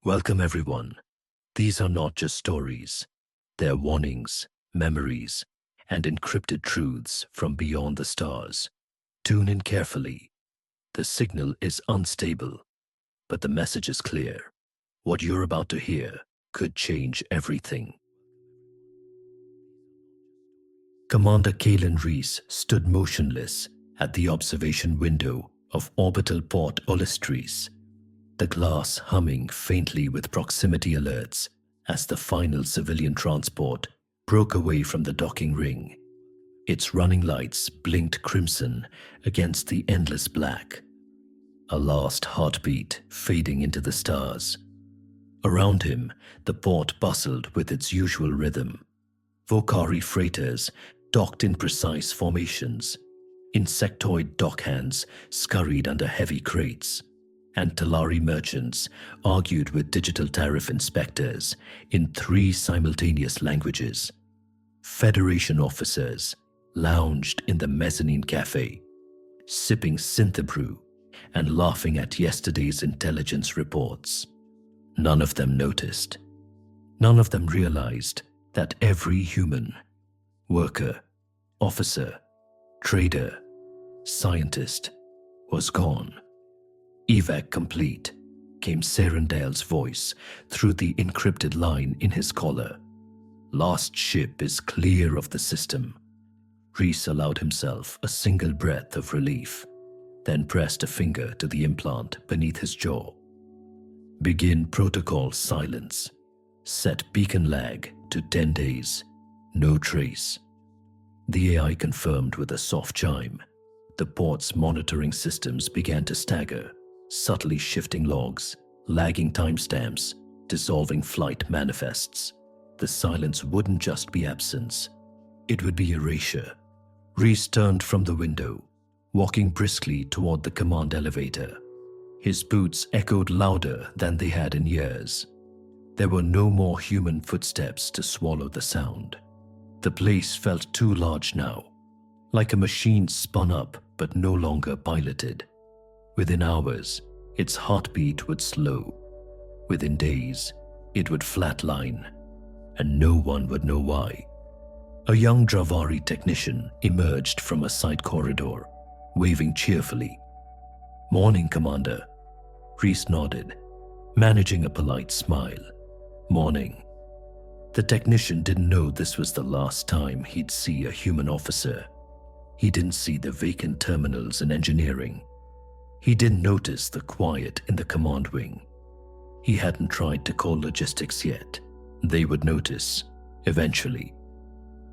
Welcome everyone. These are not just stories. They're warnings, memories, and encrypted truths from beyond the stars. Tune in carefully. The signal is unstable, but the message is clear. What you're about to hear could change everything. Commander Kalen Reese stood motionless at the observation window of orbital Port Olistris, the glass humming faintly with proximity alerts as the final civilian transport broke away from the docking ring. Its running lights blinked crimson against the endless black, a last heartbeat fading into the stars. Around him, the port bustled with its usual rhythm. Vokari freighters docked in precise formations. Insectoid dockhands scurried under heavy crates, and Talari merchants argued with digital tariff inspectors in 3 simultaneous languages. Federation officers lounged in the mezzanine cafe, sipping synthebrew and laughing at yesterday's intelligence reports. None of them noticed. None of them realized that every human, worker, officer, trader, scientist was gone. "Evac complete," came Serendale's voice through the encrypted line in his collar. "Last ship is clear of the system." Reese allowed himself a single breath of relief, then pressed a finger to the implant beneath his jaw. "Begin protocol silence. Set beacon lag to 10 days. No trace." The AI confirmed with a soft chime. The port's monitoring systems began to stagger, subtly shifting logs, lagging timestamps, dissolving flight manifests. The silence wouldn't just be absence. It would be erasure. Reese turned from the window, walking briskly toward the command elevator. His boots echoed louder than they had in years. There were no more human footsteps to swallow the sound. The place felt too large now, like a machine spun up but no longer piloted. Within hours, its heartbeat would slow. Within days, it would flatline, and no one would know why. A young Dravari technician emerged from a side corridor, waving cheerfully. "Morning, Commander." Reese nodded, managing a polite smile. "Morning." The technician didn't know this was the last time he'd see a human officer. He didn't see the vacant terminals in engineering. He didn't notice the quiet in the command wing. He hadn't tried to call logistics yet. They would notice, eventually.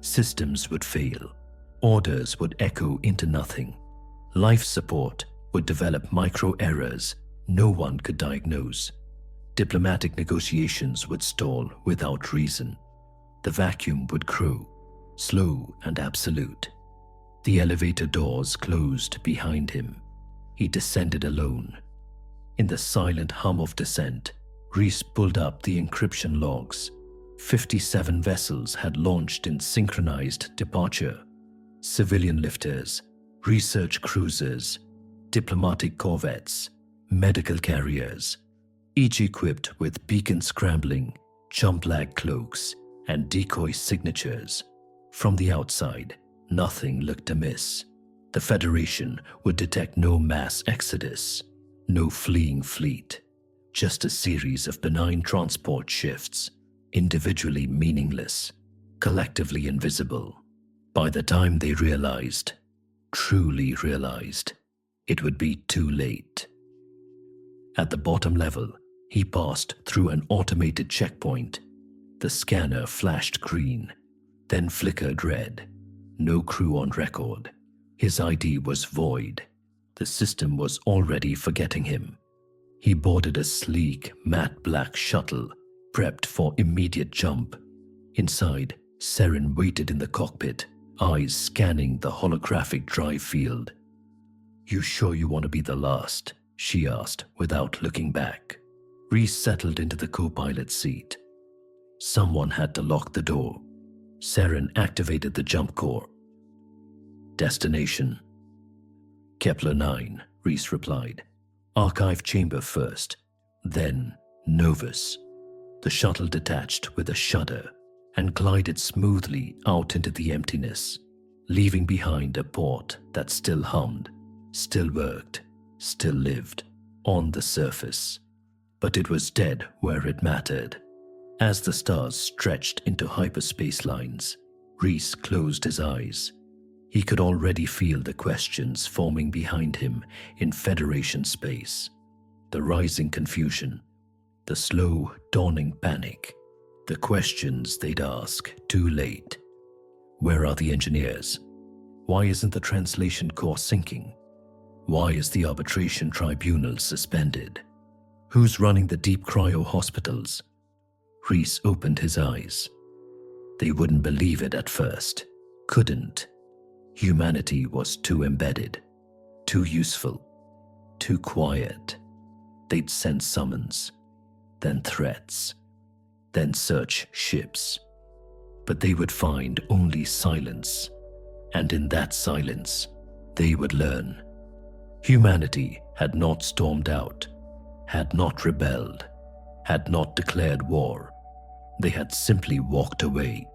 Systems would fail. Orders would echo into nothing. Life support would develop micro-errors no one could diagnose. Diplomatic negotiations would stall without reason. The vacuum would crow, slow and absolute. The elevator doors closed behind him. He descended alone. In the silent hum of descent, Reese pulled up the encryption logs. 57 vessels had launched in synchronized departure. Civilian lifters, research cruisers, diplomatic corvettes, medical carriers, each equipped with beacon scrambling, jump lag cloaks, and decoy signatures. From the outside, nothing looked amiss. The Federation would detect no mass exodus, no fleeing fleet, just a series of benign transport shifts, individually meaningless, collectively invisible. By the time they realized, truly realized, it would be too late. At the bottom level, he passed through an automated checkpoint. The scanner flashed green, then flickered red. No crew on record. His ID was void. The system was already forgetting him. He boarded a sleek, matte black shuttle, prepped for immediate jump. Inside, Seren waited in the cockpit, eyes scanning the holographic drive field. "You sure you want to be the last?" she asked without looking back. Reese settled into the co-pilot seat. Someone had to lock the door. Seren activated the jump core. "Destination?" "Kepler 9, Reese replied. "Archive chamber first, then Novus. The shuttle detached with a shudder and glided smoothly out into the emptiness, leaving behind a port that still hummed, still worked, still lived on the surface. But it was dead where it mattered. As the stars stretched into hyperspace lines, Rhys closed his eyes. He could already feel the questions forming behind him in Federation space. The rising confusion, the slow dawning panic, the questions they'd ask too late. Where are the engineers? Why isn't the translation core sinking? Why is the arbitration tribunal suspended? Who's running the deep cryo hospitals? Rhys opened his eyes. They wouldn't believe it at first. Couldn't. Humanity was too embedded, too useful, too quiet. They'd send summons, then threats, then search ships. But they would find only silence, and in that silence, they would learn. Humanity had not stormed out, had not rebelled, had not declared war. They had simply walked away,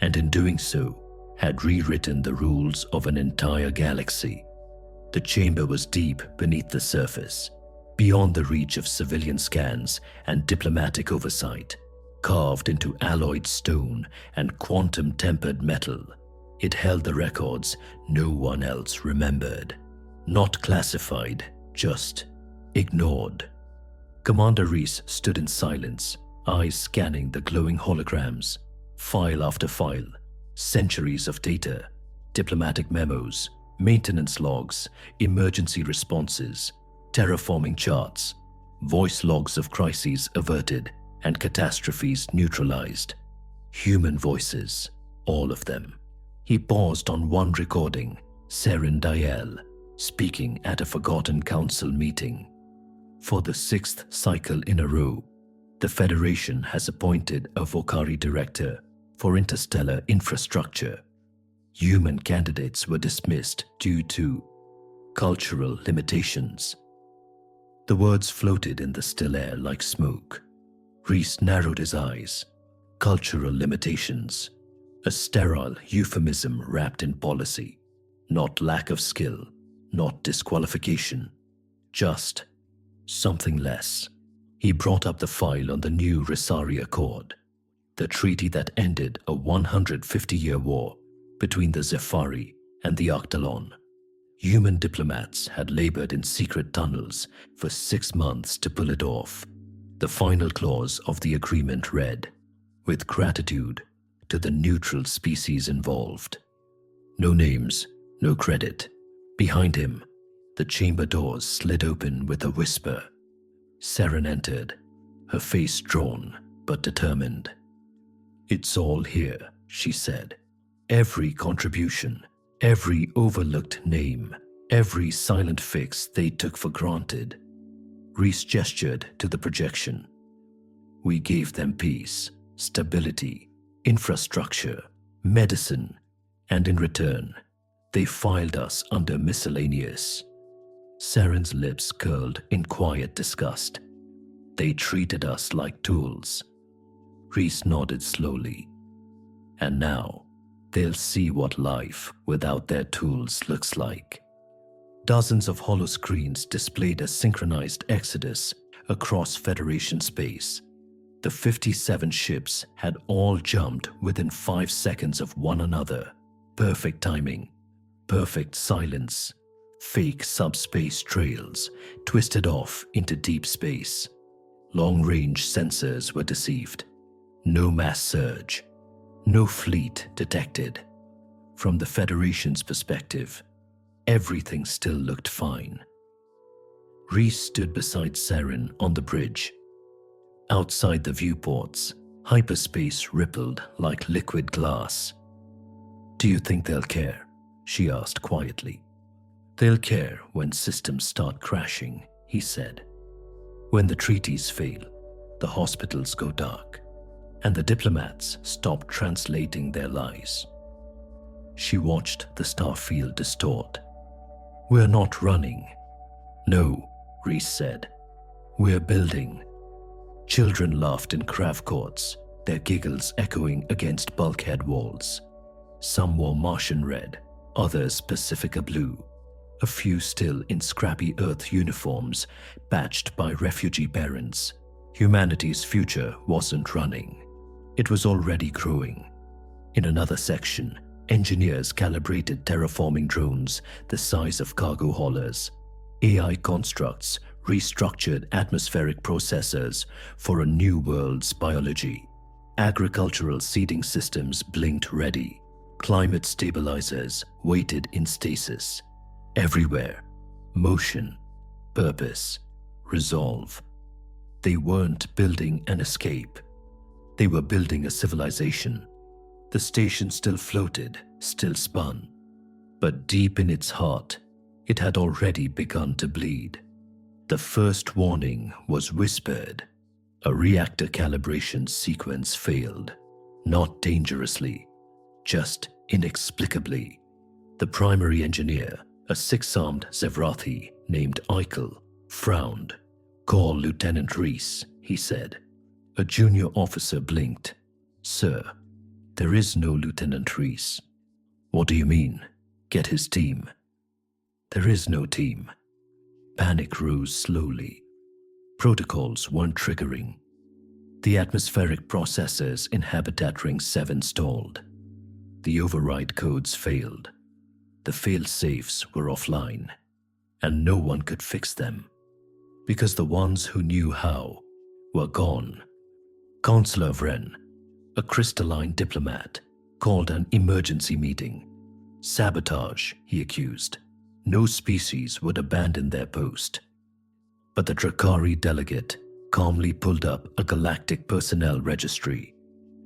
and in doing so, had rewritten the rules of an entire galaxy. The chamber was deep beneath the surface, beyond the reach of civilian scans and diplomatic oversight, carved into alloyed stone and quantum-tempered metal. It held the records no one else remembered. Not classified, just ignored. Commander Rhys stood in silence, eyes scanning the glowing holograms, file after file, centuries of data, diplomatic memos, maintenance logs, emergency responses, terraforming charts, voice logs of crises averted and catastrophes neutralized. Human voices, all of them. He paused on one recording, Seren Diel, speaking at a forgotten council meeting. For the 6th cycle in a row, the Federation has appointed a Vocari director for interstellar infrastructure. Human candidates were dismissed due to cultural limitations. The words floated in the still air like smoke. Rhys narrowed his eyes. Cultural limitations. A sterile euphemism wrapped in policy. Not lack of skill, not disqualification. Just something less. He brought up the file on the new Risari Accord, the treaty that ended a 150-year war between the Zephyri and the Octalon. Human diplomats had labored in secret tunnels for 6 months to pull it off. The final clause of the agreement read, "With gratitude to the neutral species involved." No names, no credit. Behind him, the chamber doors slid open with a whisper. Seren entered, her face drawn but determined. "It's all here," she said. "Every contribution, every overlooked name, every silent fix they took for granted." Rhys gestured to the projection. "We gave them peace, stability, infrastructure, medicine, and in return, they filed us under miscellaneous." Seren's lips curled in quiet disgust. "They treated us like tools." Rhys nodded slowly. "And now, they'll see what life without their tools looks like." Dozens of holoscreens displayed a synchronized exodus across Federation space. The 57 ships had all jumped within 5 seconds of one another. Perfect timing, perfect silence. Fake subspace trails twisted off into deep space. Long-range sensors were deceived. No mass surge. No fleet detected. From the Federation's perspective, everything still looked fine. Rhys stood beside Seren on the bridge. Outside the viewports, hyperspace rippled like liquid glass. "Do you think they'll care?" she asked quietly. "They'll care when systems start crashing," he said. "When the treaties fail, the hospitals go dark, and the diplomats stop translating their lies." She watched the starfield distort. "We're not running." "No," Rhys said. "We're building. Children laughed in craft courts, their giggles echoing against bulkhead walls. Some wore Martian red, others Pacifica blue, a few still in scrappy Earth uniforms patched by refugee parents. Humanity's future wasn't running. It was already growing. In another section, engineers calibrated terraforming drones the size of cargo haulers. AI constructs restructured atmospheric processors for a new world's biology. Agricultural seeding systems blinked ready. Climate stabilizers waited in stasis. Everywhere, motion, purpose, resolve. They weren't building an escape. They were building a civilization. The station still floated, still spun. But deep in its heart, it had already begun to bleed. The first warning was whispered. A reactor calibration sequence failed. Not dangerously, just inexplicably. The primary engineer, a six-armed Zevrathi named Eichel, frowned. "Call Lieutenant Reese," he said. A junior officer blinked. "Sir, there is no Lieutenant Reese." "What do you mean? Get his team." "There is no team." Panic rose slowly. Protocols weren't triggering. The atmospheric processors in Habitat Ring 7 stalled. The override codes failed. The fail-safes were offline, and no one could fix them, because the ones who knew how were gone. Counselor Vren, a crystalline diplomat, called an emergency meeting. Sabotage, he accused. No species would abandon their post. But the Drakari delegate calmly pulled up a galactic personnel registry.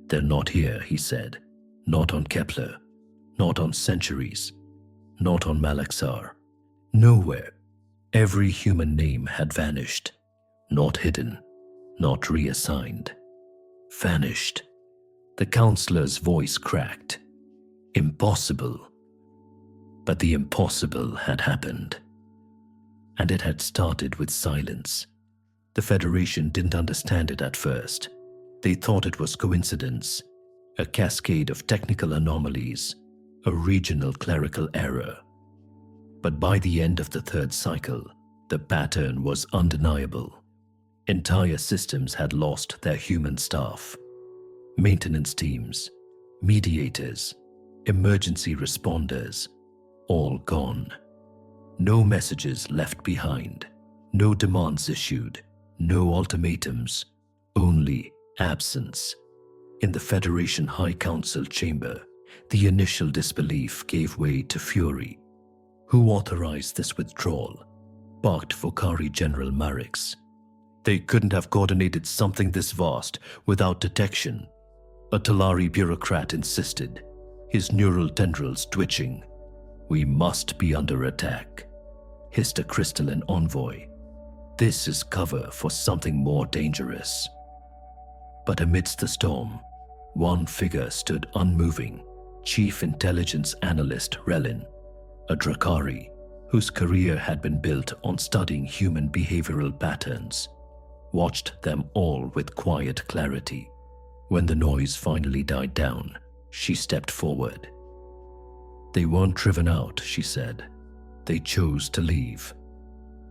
"They're not here," he said. "Not on Kepler. Not on Centuries. Not on Malaxar. Nowhere. Every human name had vanished. Not hidden. Not reassigned. Vanished." The counselor's voice cracked. Impossible. But the impossible had happened. And it had started with silence. The Federation didn't understand it at first. They thought it was coincidence, a cascade of technical anomalies, a regional clerical error. But by the end of the third cycle, the pattern was undeniable. Entire systems had lost their human staff. Maintenance teams, mediators, emergency responders, all gone. No messages left behind, no demands issued, no ultimatums, only absence. In the Federation High Council chamber, the initial disbelief gave way to fury. Who authorized this withdrawal? Barked Vokari General Marix. They couldn't have coordinated something this vast without detection. A Talari bureaucrat insisted, his neural tendrils twitching. "We must be under attack," hissed a crystalline envoy. "This is cover for something more dangerous." But amidst the storm, one figure stood unmoving, Chief Intelligence Analyst Relin, a Drakari whose career had been built on studying human behavioral patterns, watched them all with quiet clarity. When the noise finally died down, she stepped forward. "They weren't driven out," she said. "They chose to leave."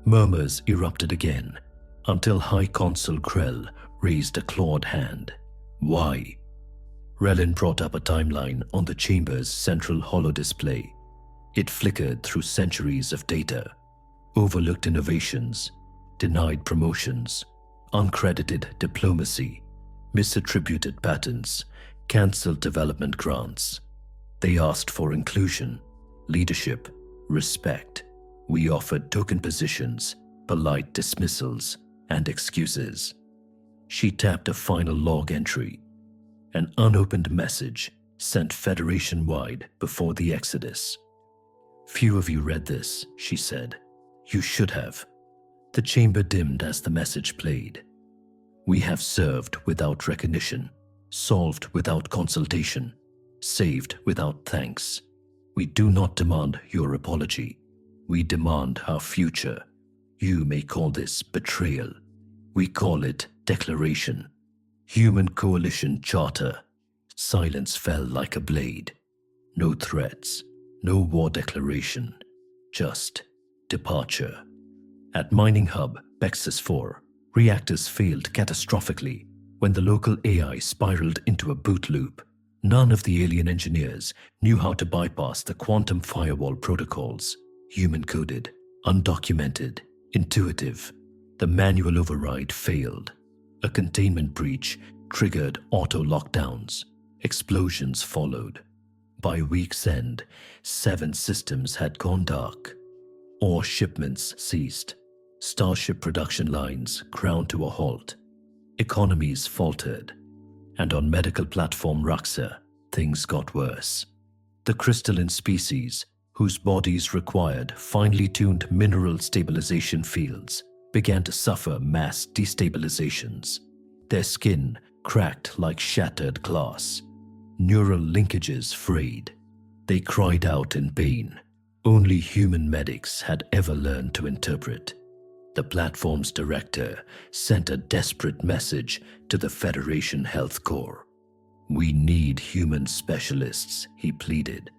Murmurs erupted again, until High Consul Krell raised a clawed hand. "Why?" Relin brought up a timeline on the chamber's central holodisplay. It flickered through centuries of data, overlooked innovations, denied promotions, uncredited diplomacy, misattributed patents, cancelled development grants. They asked for inclusion, leadership, respect. We offered token positions, polite dismissals, and excuses. She tapped a final log entry. An unopened message sent Federation-wide before the Exodus. "Few of you read this," she said. "You should have." The chamber dimmed as the message played. "We have served without recognition, solved without consultation, saved without thanks. We do not demand your apology. We demand our future. You may call this betrayal. We call it Declaration. Human Coalition Charter. Silence fell like a blade. No threats, no war declaration, just departure. At mining hub Bexus 4, reactors failed catastrophically when the local AI spiraled into a boot loop. None of the alien engineers knew how to bypass the quantum firewall protocols. Human-coded, undocumented, intuitive. The manual override failed. A containment breach triggered auto-lockdowns. Explosions followed. By week's end, 7 systems had gone dark. Ore shipments ceased. Starship production lines ground to a halt. Economies faltered. And on medical platform Raxa, things got worse. The crystalline species, whose bodies required finely tuned mineral stabilization fields, began to suffer mass destabilizations. Their skin cracked like shattered glass. Neural linkages frayed. They cried out in pain. Only human medics had ever learned to interpret. The platform's director sent a desperate message to the Federation Health Corps. "We need human specialists," he pleaded.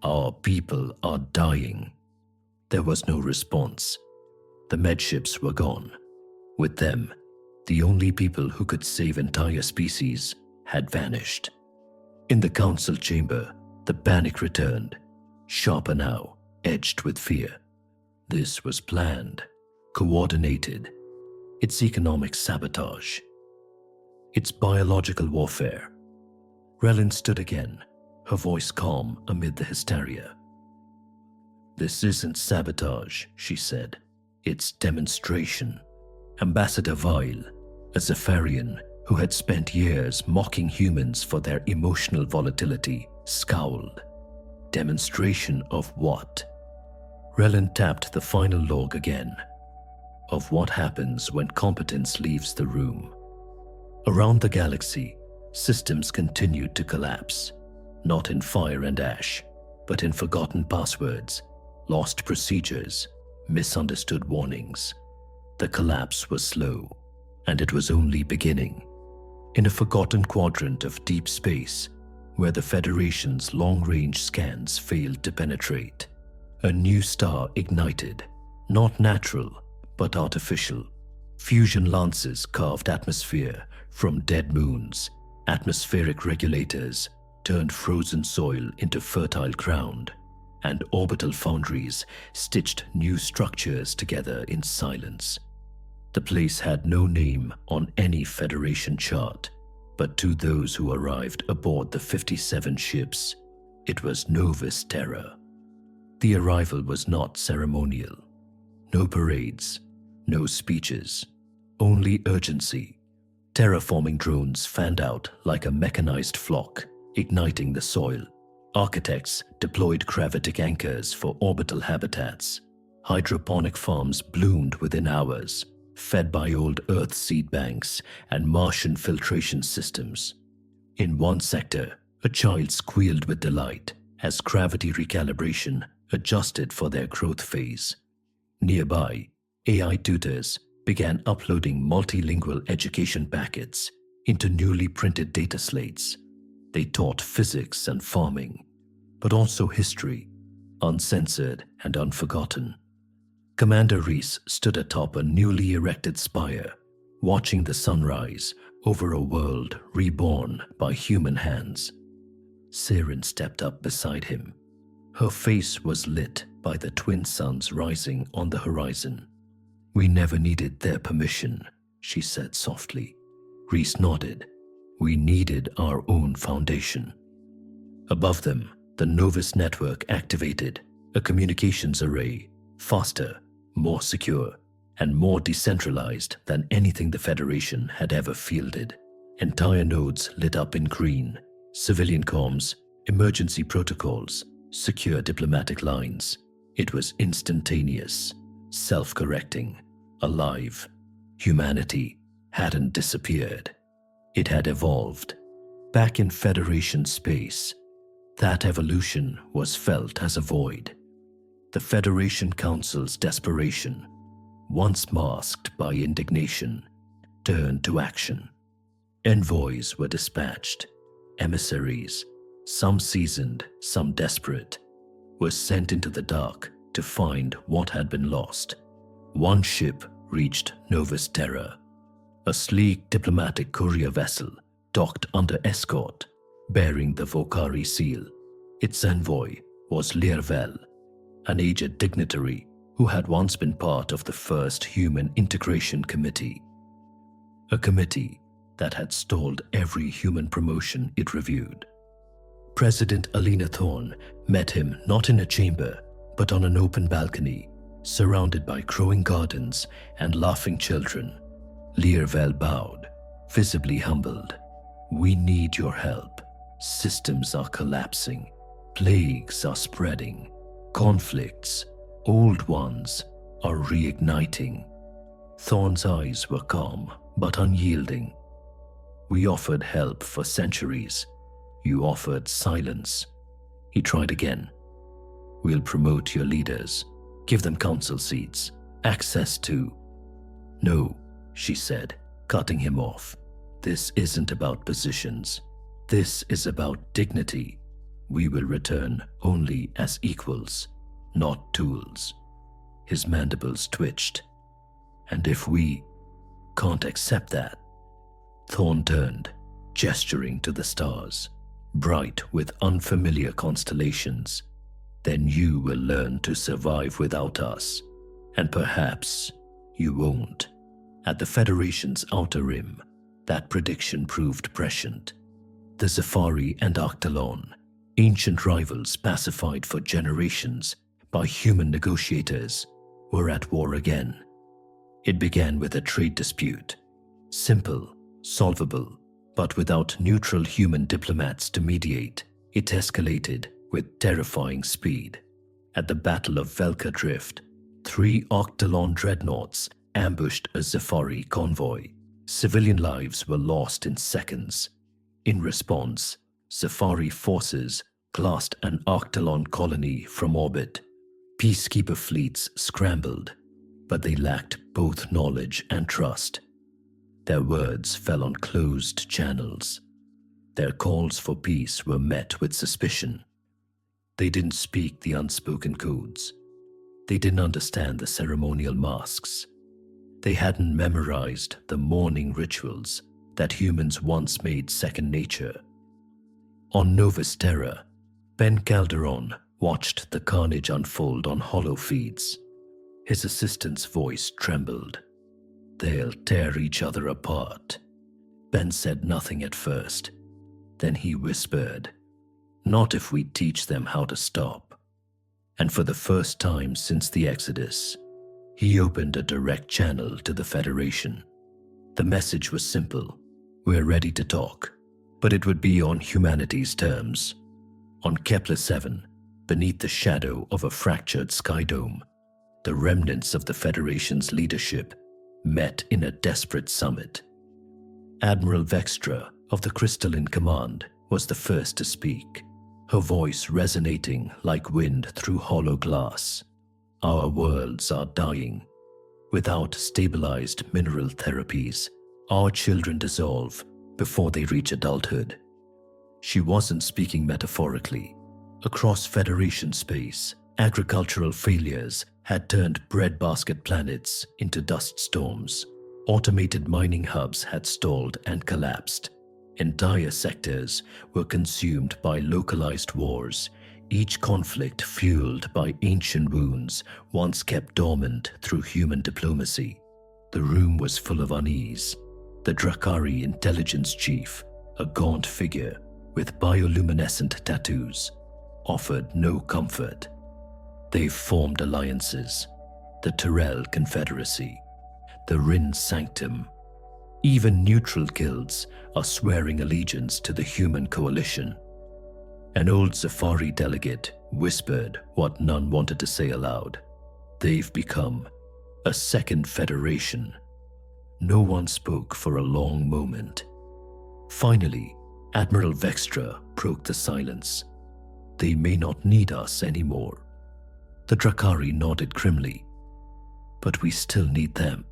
"Our people are dying." There was no response. The medships were gone. With them, the only people who could save entire species had vanished. In the council chamber, the panic returned, sharper now, edged with fear. This was planned, coordinated. It's economic sabotage. It's biological warfare. Relin stood again, her voice calm amid the hysteria. "This isn't sabotage," she said. "It's demonstration." Ambassador Vile, a Zephyrian who had spent years mocking humans for their emotional volatility, scowled. Demonstration of what? Relin tapped the final log again. Of what happens when competence leaves the room. Around the galaxy, systems continued to collapse, not in fire and ash, but in forgotten passwords, lost procedures, misunderstood warnings. The collapse was slow, and it was only beginning. In a forgotten quadrant of deep space, where the Federation's long-range scans failed to penetrate, a new star ignited, not natural, but artificial. Fusion lances carved atmosphere from dead moons. Atmospheric regulators turned frozen soil into fertile ground, and orbital foundries stitched new structures together in silence. The place had no name on any Federation chart, but to those who arrived aboard the 57 ships, it was Novus Terra. The arrival was not ceremonial. No parades, no speeches, only urgency. Terraforming drones fanned out like a mechanized flock, igniting the soil. Architects deployed gravitic anchors for orbital habitats. Hydroponic farms bloomed within hours, fed by old Earth seed banks and Martian filtration systems. In one sector, a child squealed with delight as gravity recalibration adjusted for their growth phase. Nearby, AI tutors began uploading multilingual education packets into newly printed data slates. They taught physics and farming, but also history, uncensored and unforgotten. Commander Reese stood atop a newly erected spire, watching the sunrise over a world reborn by human hands. Siren stepped up beside him. Her face was lit by the twin suns rising on the horizon. "We never needed their permission," she said softly. Reese nodded. "We needed our own foundation." Above them, the Novus network activated, a communications array, faster, more secure, and more decentralized than anything the Federation had ever fielded. Entire nodes lit up in green, civilian comms, emergency protocols, secure diplomatic lines. It was instantaneous, self-correcting, alive. Humanity hadn't disappeared. It had evolved. Back in Federation space, that evolution was felt as a void. The Federation Council's desperation, once masked by indignation, turned to action. Envoys were dispatched. Emissaries, some seasoned, some desperate, were sent into the dark to find what had been lost. One ship reached Novus Terra. A sleek diplomatic courier vessel docked under escort, bearing the Vokari seal. Its envoy was Liervel, an aged dignitary who had once been part of the first Human Integration Committee, a committee that had stalled every human promotion it reviewed. President Alina Thorne met him not in a chamber, but on an open balcony, surrounded by crowing gardens and laughing children. Liervel bowed, visibly humbled. "We need your help. Systems are collapsing. Plagues are spreading. Conflicts, old ones, are reigniting." Thorne's eyes were calm but unyielding. "We offered help for centuries. You offered silence." He tried again. "We'll promote your leaders, give them council seats, access to—" "No," she said, cutting him off. "This isn't about positions. This is about dignity. We will return only as equals, not tools." His mandibles twitched. "And if we can't accept that?" Thorne turned, gesturing to the stars, bright with unfamiliar constellations. "Then you will learn to survive without us. And perhaps you won't." At the Federation's outer rim, that prediction proved prescient. The Zephyri and Arctalon, ancient rivals pacified for generations by human negotiators, were at war again. It began with a trade dispute, simple, solvable, but without neutral human diplomats to mediate, it escalated with terrifying speed. At the Battle of Velka Drift, 3 Arctalon dreadnoughts ambushed a Zephyri convoy. Civilian lives were lost in seconds. In response, Zephyri forces glassed an Arctalon colony from orbit. Peacekeeper fleets scrambled, but they lacked both knowledge and trust. Their words fell on closed channels. Their calls for peace were met with suspicion. They didn't speak the unspoken codes. They didn't understand the ceremonial masks. They hadn't memorized the mourning rituals that humans once made second nature. On Novus Terra, Ben Calderon watched the carnage unfold on hollow feeds. His assistant's voice trembled. "They'll tear each other apart." Ben said nothing at first. Then he whispered, "Not if we teach them how to stop." And for the first time since the Exodus, he opened a direct channel to the Federation. The message was simple: "We're ready to talk, but it would be on humanity's terms." On Kepler 7, beneath the shadow of a fractured sky dome, the remnants of the Federation's leadership met in a desperate summit. Admiral Vextra of the Crystalline Command was the first to speak, her voice resonating like wind through hollow glass. "Our worlds are dying. Without stabilized mineral therapies, our children dissolve before they reach adulthood." She wasn't speaking metaphorically. Across Federation space, agricultural failures had turned breadbasket planets into dust storms. Automated mining hubs had stalled and collapsed. Entire sectors were consumed by localized wars, each conflict fueled by ancient wounds once kept dormant through human diplomacy. The room was full of unease. The Drakari intelligence chief, a gaunt figure with bioluminescent tattoos, offered no comfort. They've formed alliances: the Tyrell Confederacy, the Rin Sanctum. Even neutral guilds are swearing allegiance to the human coalition. An old Zephyri delegate whispered what none wanted to say aloud. They've become a second federation. No one spoke for a long moment. Finally, Admiral Vextra broke the silence. "They may not need us anymore." The Drakari nodded grimly. "But we still need them."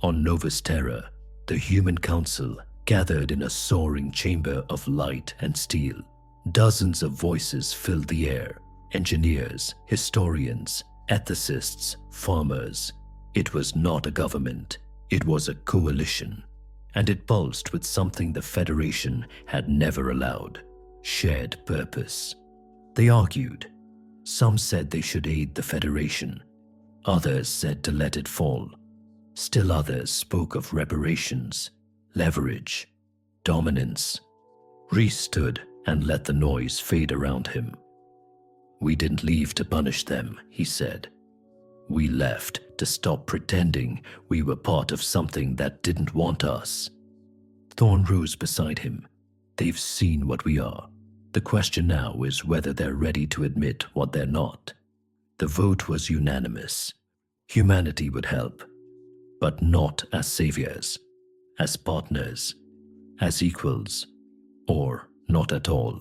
On Novus Terra, the human council gathered in a soaring chamber of light and steel. Dozens of voices filled the air: engineers, historians, ethicists, farmers. It was not a government, it was a coalition, and it pulsed with something the Federation had never allowed: shared purpose. They argued. Some said they should aid the Federation. Others said to let it fall. Still others spoke of reparations, leverage, dominance. Reese stood and let the noise fade around him. "We didn't leave to punish them," he said. "We left to stop pretending we were part of something that didn't want us." Thorn rose beside him. "They've seen what we are. The question now is whether they're ready to admit what they're not." The vote was unanimous. Humanity would help, but not as saviors, as partners, as equals, or not at all.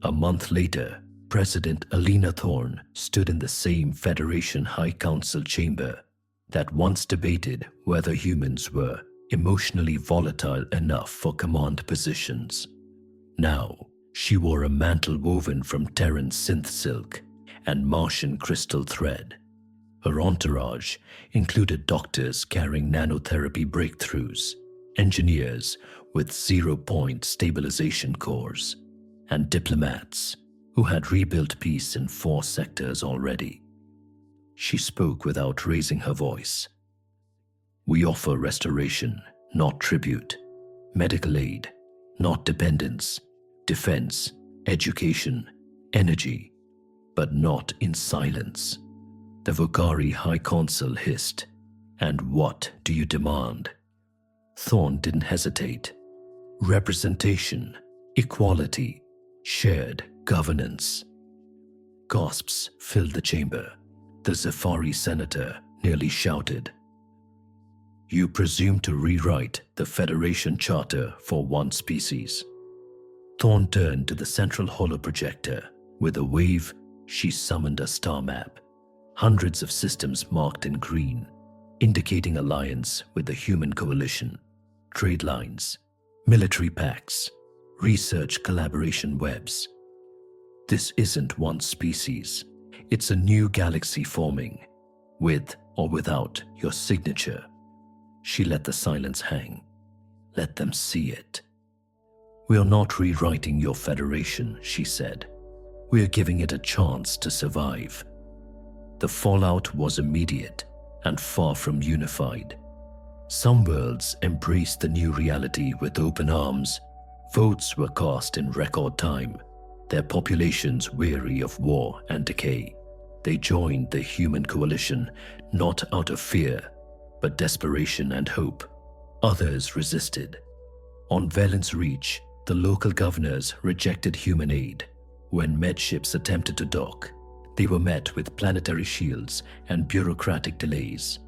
A month later, President Alina Thorne stood in the same Federation High Council chamber that once debated whether humans were emotionally volatile enough for command positions. Now, she wore a mantle woven from Terran synth silk and Martian crystal thread. Her entourage included doctors carrying nanotherapy breakthroughs, engineers with zero-point stabilization cores, and diplomats who had rebuilt peace in 4 sectors already. She spoke without raising her voice. "We offer restoration, not tribute, medical aid, not dependence, defense, education, energy, but not in silence." The Vokari High Council hissed. "And what do you demand?" Thorne didn't hesitate. "Representation, equality, shared governance." Gasps filled the chamber. The Zephyri senator nearly shouted. "You presume to rewrite the Federation Charter for one species." Thorne turned to the central holoprojector. With a wave, she summoned a star map. Hundreds of systems marked in green, indicating alliance with the human coalition, trade lines, military pacts, research collaboration webs. This isn't one species. It's a new galaxy forming, with or without your signature. She let the silence hang. Let them see it. "We're not rewriting your federation," she said. "We're giving it a chance to survive." The fallout was immediate and far from unified. Some worlds embraced the new reality with open arms. Votes were cast in record time, their populations weary of war and decay. They joined the human coalition not out of fear, but desperation and hope. Others resisted. On Velen's Reach, the local governors rejected human aid. When medships attempted to dock, they were met with planetary shields and bureaucratic delays.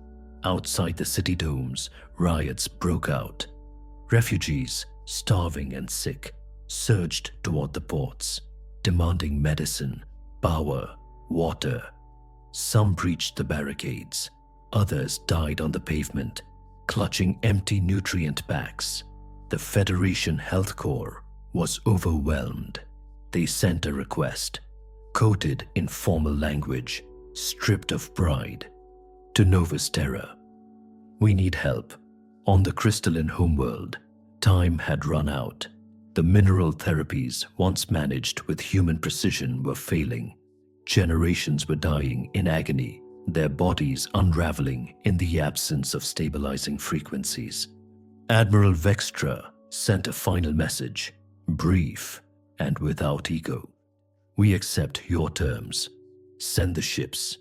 Outside the city domes, riots broke out. Refugees, starving and sick, surged toward the ports, demanding medicine, power, water. Some breached the barricades. Others died on the pavement, clutching empty nutrient packs. The Federation Health Corps was overwhelmed. They sent a request, coded in formal language, stripped of pride, to Novus Terra. "We need help. On the crystalline homeworld, time had run out. The mineral therapies once managed with human precision were failing. Generations were dying in agony, their bodies unraveling in the absence of stabilizing frequencies." Admiral Vextra sent a final message, brief and without ego. "We accept your terms. Send the ships."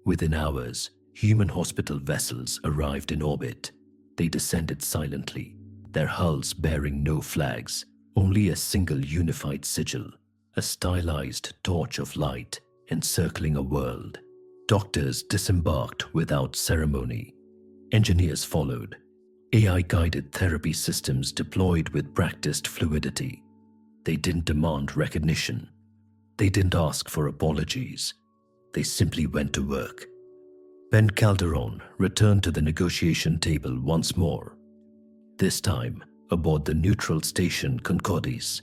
Within hours, human hospital vessels arrived in orbit. They descended silently, their hulls bearing no flags, only a single unified sigil, a stylized torch of light encircling a world. Doctors disembarked without ceremony. Engineers followed. AI-guided therapy systems deployed with practiced fluidity. They didn't demand recognition. They didn't ask for apologies. They simply went to work. Ben Calderon returned to the negotiation table once more, this time aboard the neutral station Concordes,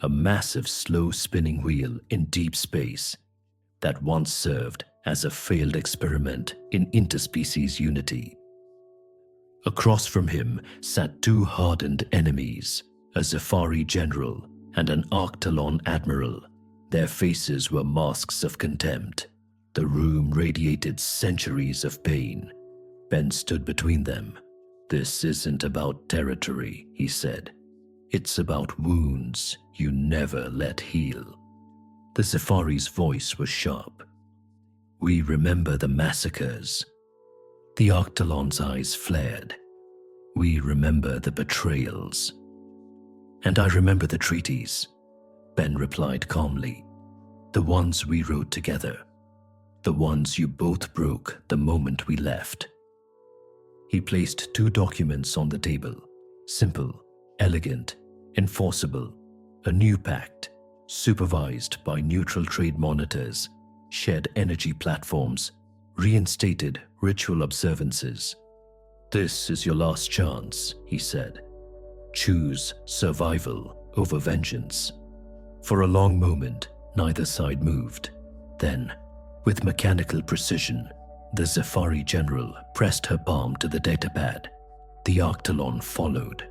a massive slow-spinning wheel in deep space that once served as a failed experiment in interspecies unity. Across from him sat two hardened enemies, a Zephyri general and an Arctalon admiral. Their faces were masks of contempt. The room radiated centuries of pain. Ben stood between them. "This isn't about territory," he said. "It's about wounds you never let heal." The Zephyri's voice was sharp. "We remember the massacres." The Arctalon's eyes flared. "We remember the betrayals." "And I remember the treaties," Ben replied calmly. "The ones we wrote together. The ones you both broke the moment we left." He placed two documents on the table. Simple, elegant, enforceable. A new pact, supervised by neutral trade monitors, shared energy platforms, reinstated ritual observances. "This is your last chance," he said. "Choose survival over vengeance." For a long moment, neither side moved. Then, with mechanical precision, the Zephyri general pressed her palm to the datapad. The Arctalon followed.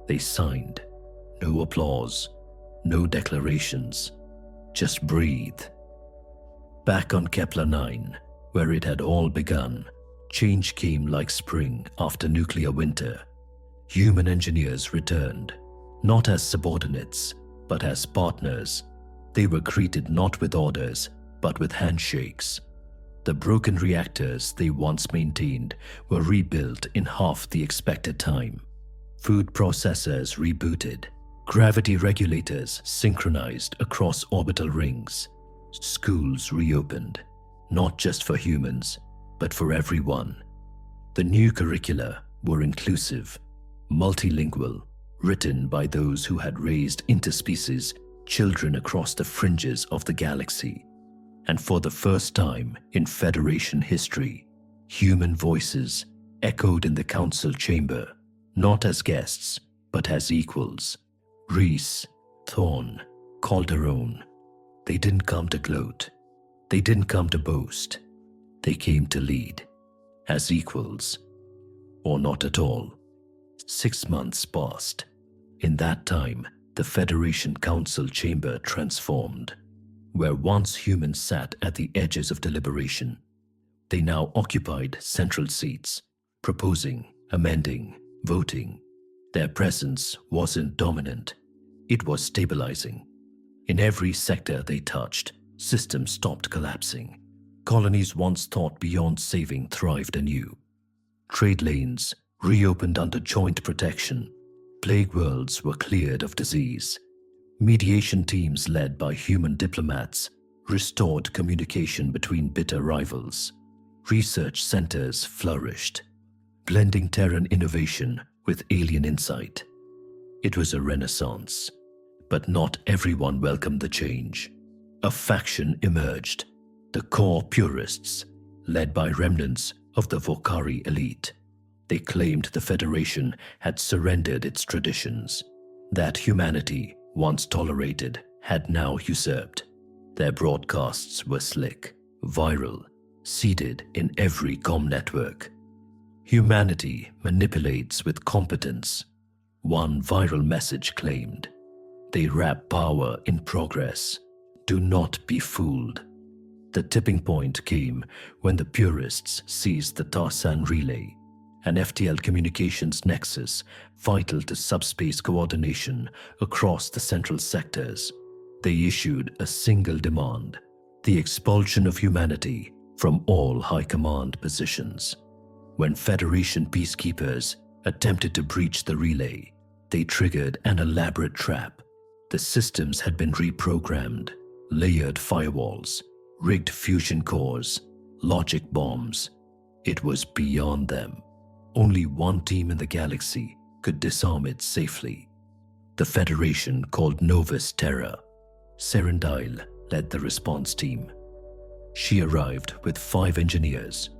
They signed. No applause, no declarations. Just breathe. Back on Kepler 9, where it had all begun, change came like spring after nuclear winter. Human engineers returned, not as subordinates, but as partners. They were greeted not with orders, but with handshakes. The broken reactors they once maintained were rebuilt in half the expected time. Food processors rebooted. Gravity regulators synchronized across orbital rings. Schools reopened, not just for humans, but for everyone. The new curricula were inclusive, multilingual, written by those who had raised interspecies children across the fringes of the galaxy. And for the first time in Federation history, human voices echoed in the council chamber, not as guests, but as equals. Reese, Thorne, Calderon. They didn't come to gloat. They didn't come to boast. They came to lead, as equals, or not at all. 6 months passed. In that time, the Federation Council chamber transformed. Where once humans sat at the edges of deliberation, they now occupied central seats, proposing, amending, voting. Their presence wasn't dominant. It was stabilizing. In every sector they touched, systems stopped collapsing. Colonies once thought beyond saving thrived anew. Trade lanes reopened under joint protection. Plague worlds were cleared of disease. Mediation teams led by human diplomats restored communication between bitter rivals. Research centers flourished, blending Terran innovation with alien insight. It was a renaissance, but not everyone welcomed the change. A faction emerged, the core purists, led by remnants of the Vokari elite. They claimed the Federation had surrendered its traditions, that humanity, once tolerated, had now usurped. Their broadcasts were slick, viral, seeded in every comm network. Humanity manipulates with competence. One viral message claimed. They wrap power in progress. Do not be fooled. The tipping point came when the purists seized the Tarsan relay, an FTL communications nexus vital to subspace coordination across the central sectors. They issued a single demand: the expulsion of humanity from all high command positions. When Federation peacekeepers attempted to breach the relay, they triggered an elaborate trap. The systems had been reprogrammed, layered firewalls, rigged fusion cores, logic bombs. It was beyond them. Only one team in the galaxy could disarm it safely. The Federation called Novus Terra. Serendile led the response team. She arrived with 5 engineers.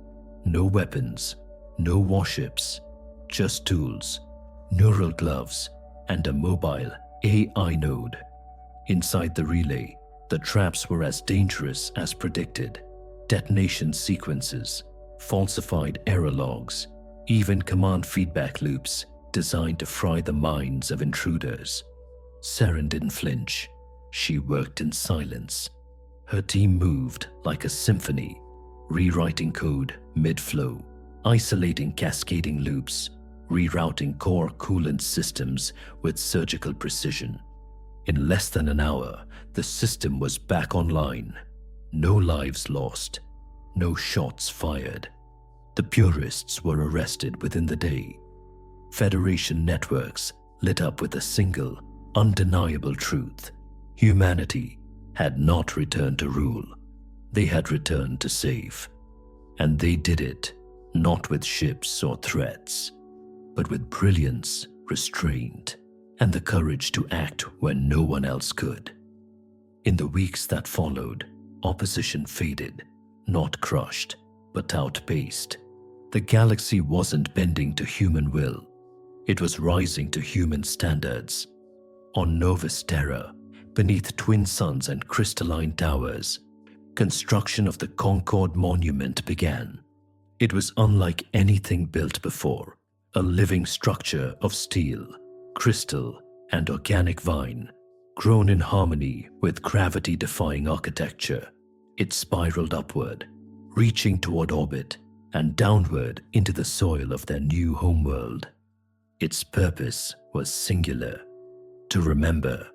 No weapons, no warships, just tools, neural gloves, and a mobile AI node. Inside the relay, the traps were as dangerous as predicted. Detonation sequences, falsified error logs, even command feedback loops designed to fry the minds of intruders. Saren didn't flinch. She worked in silence. Her team moved like a symphony, rewriting code mid-flow, isolating cascading loops, rerouting core coolant systems with surgical precision. In less than an hour, the system was back online. No lives lost, no shots fired. The purists were arrested within the day. Federation networks lit up with a single, undeniable truth. Humanity had not returned to rule. They had returned to save. And they did it, not with ships or threats, but with brilliance, restraint, and the courage to act when no one else could. In the weeks that followed, opposition faded, not crushed, but outpaced. The galaxy wasn't bending to human will. It was rising to human standards. On Novus Terra, beneath twin suns and crystalline towers, construction of the Concord Monument began. It was unlike anything built before, a living structure of steel, crystal, and organic vine, grown in harmony with gravity-defying architecture. It spiraled upward, reaching toward orbit and downward into the soil of their new homeworld. Its purpose was singular: to remember,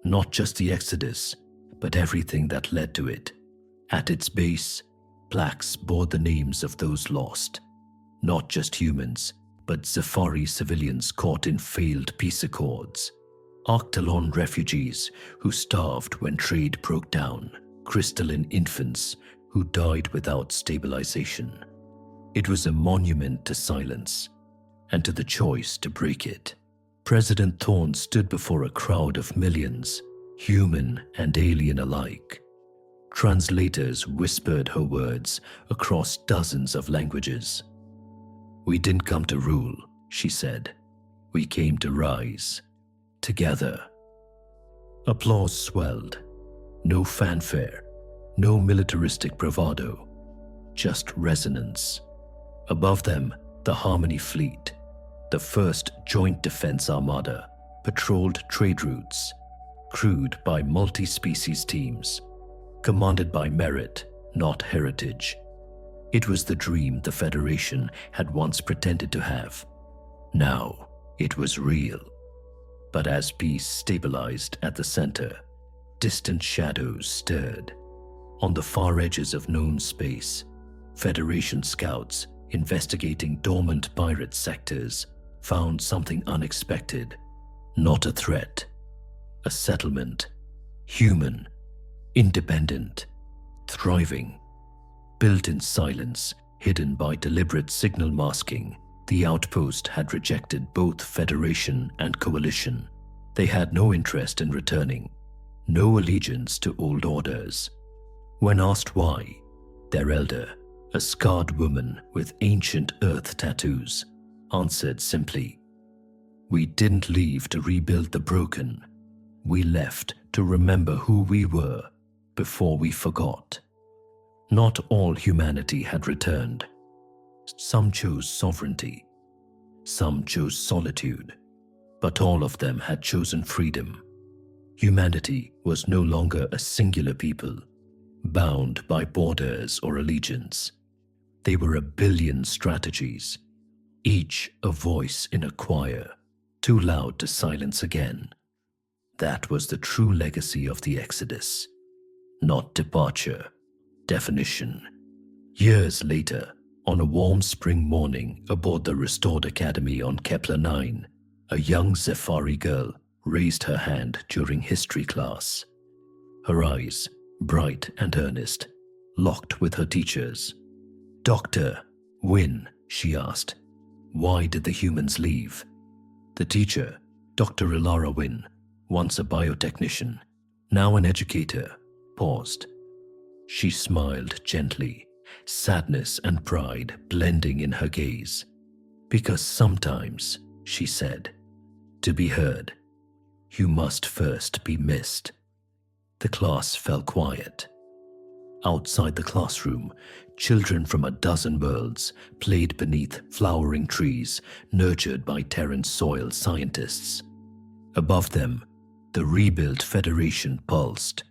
not just the Exodus, but everything that led to it. At its base, plaques bore the names of those lost, not just humans, but Zephyri civilians caught in failed peace accords, Arctalon refugees who starved when trade broke down, crystalline infants who died without stabilization. It was a monument to silence and to the choice to break it. President Thorne stood before a crowd of millions, human and alien alike. Translators whispered her words across dozens of languages. "We didn't come to rule," she said. "We came to rise. Together." Applause swelled. No fanfare, no militaristic bravado, just resonance. Above them, the Harmony Fleet, the first Joint Defense Armada, patrolled trade routes, crewed by multi-species teams, commanded by merit, not heritage. It was the dream the Federation had once pretended to have. Now, it was real. But as peace stabilized at the center, distant shadows stirred. On the far edges of known space, Federation scouts investigating dormant pirate sectors found something unexpected. Not a threat, a settlement, human, independent, thriving. Built in silence, hidden by deliberate signal masking, the outpost had rejected both Federation and Coalition. They had no interest in returning, no allegiance to old orders. When asked why, their elder, a scarred woman with ancient Earth tattoos, answered simply, "We didn't leave to rebuild the broken. We left to remember who we were before we forgot." Not all humanity had returned. Some chose sovereignty. Some chose solitude. But all of them had chosen freedom. Humanity was no longer a singular people, bound by borders or allegiance. They were a billion strategies, each a voice in a choir, too loud to silence again. That was the true legacy of the Exodus. Not departure, definition. Years later, on a warm spring morning aboard the restored Academy on Kepler 9, a young Zephyri girl raised her hand during history class. Her eyes, bright and earnest, locked with her teacher's. "Dr. Wynne," she asked, "why did the humans leave?" The teacher, Dr. Ilara Wynne, once a biotechnician, now an educator, paused. She smiled gently sadness and pride blending in her gaze. Because sometimes, she said, to be heard, you must first be missed. The class fell quiet. Outside the classroom, children from a dozen worlds played beneath flowering trees nurtured by Terran soil scientists. Above them, the rebuilt Federation pulsed,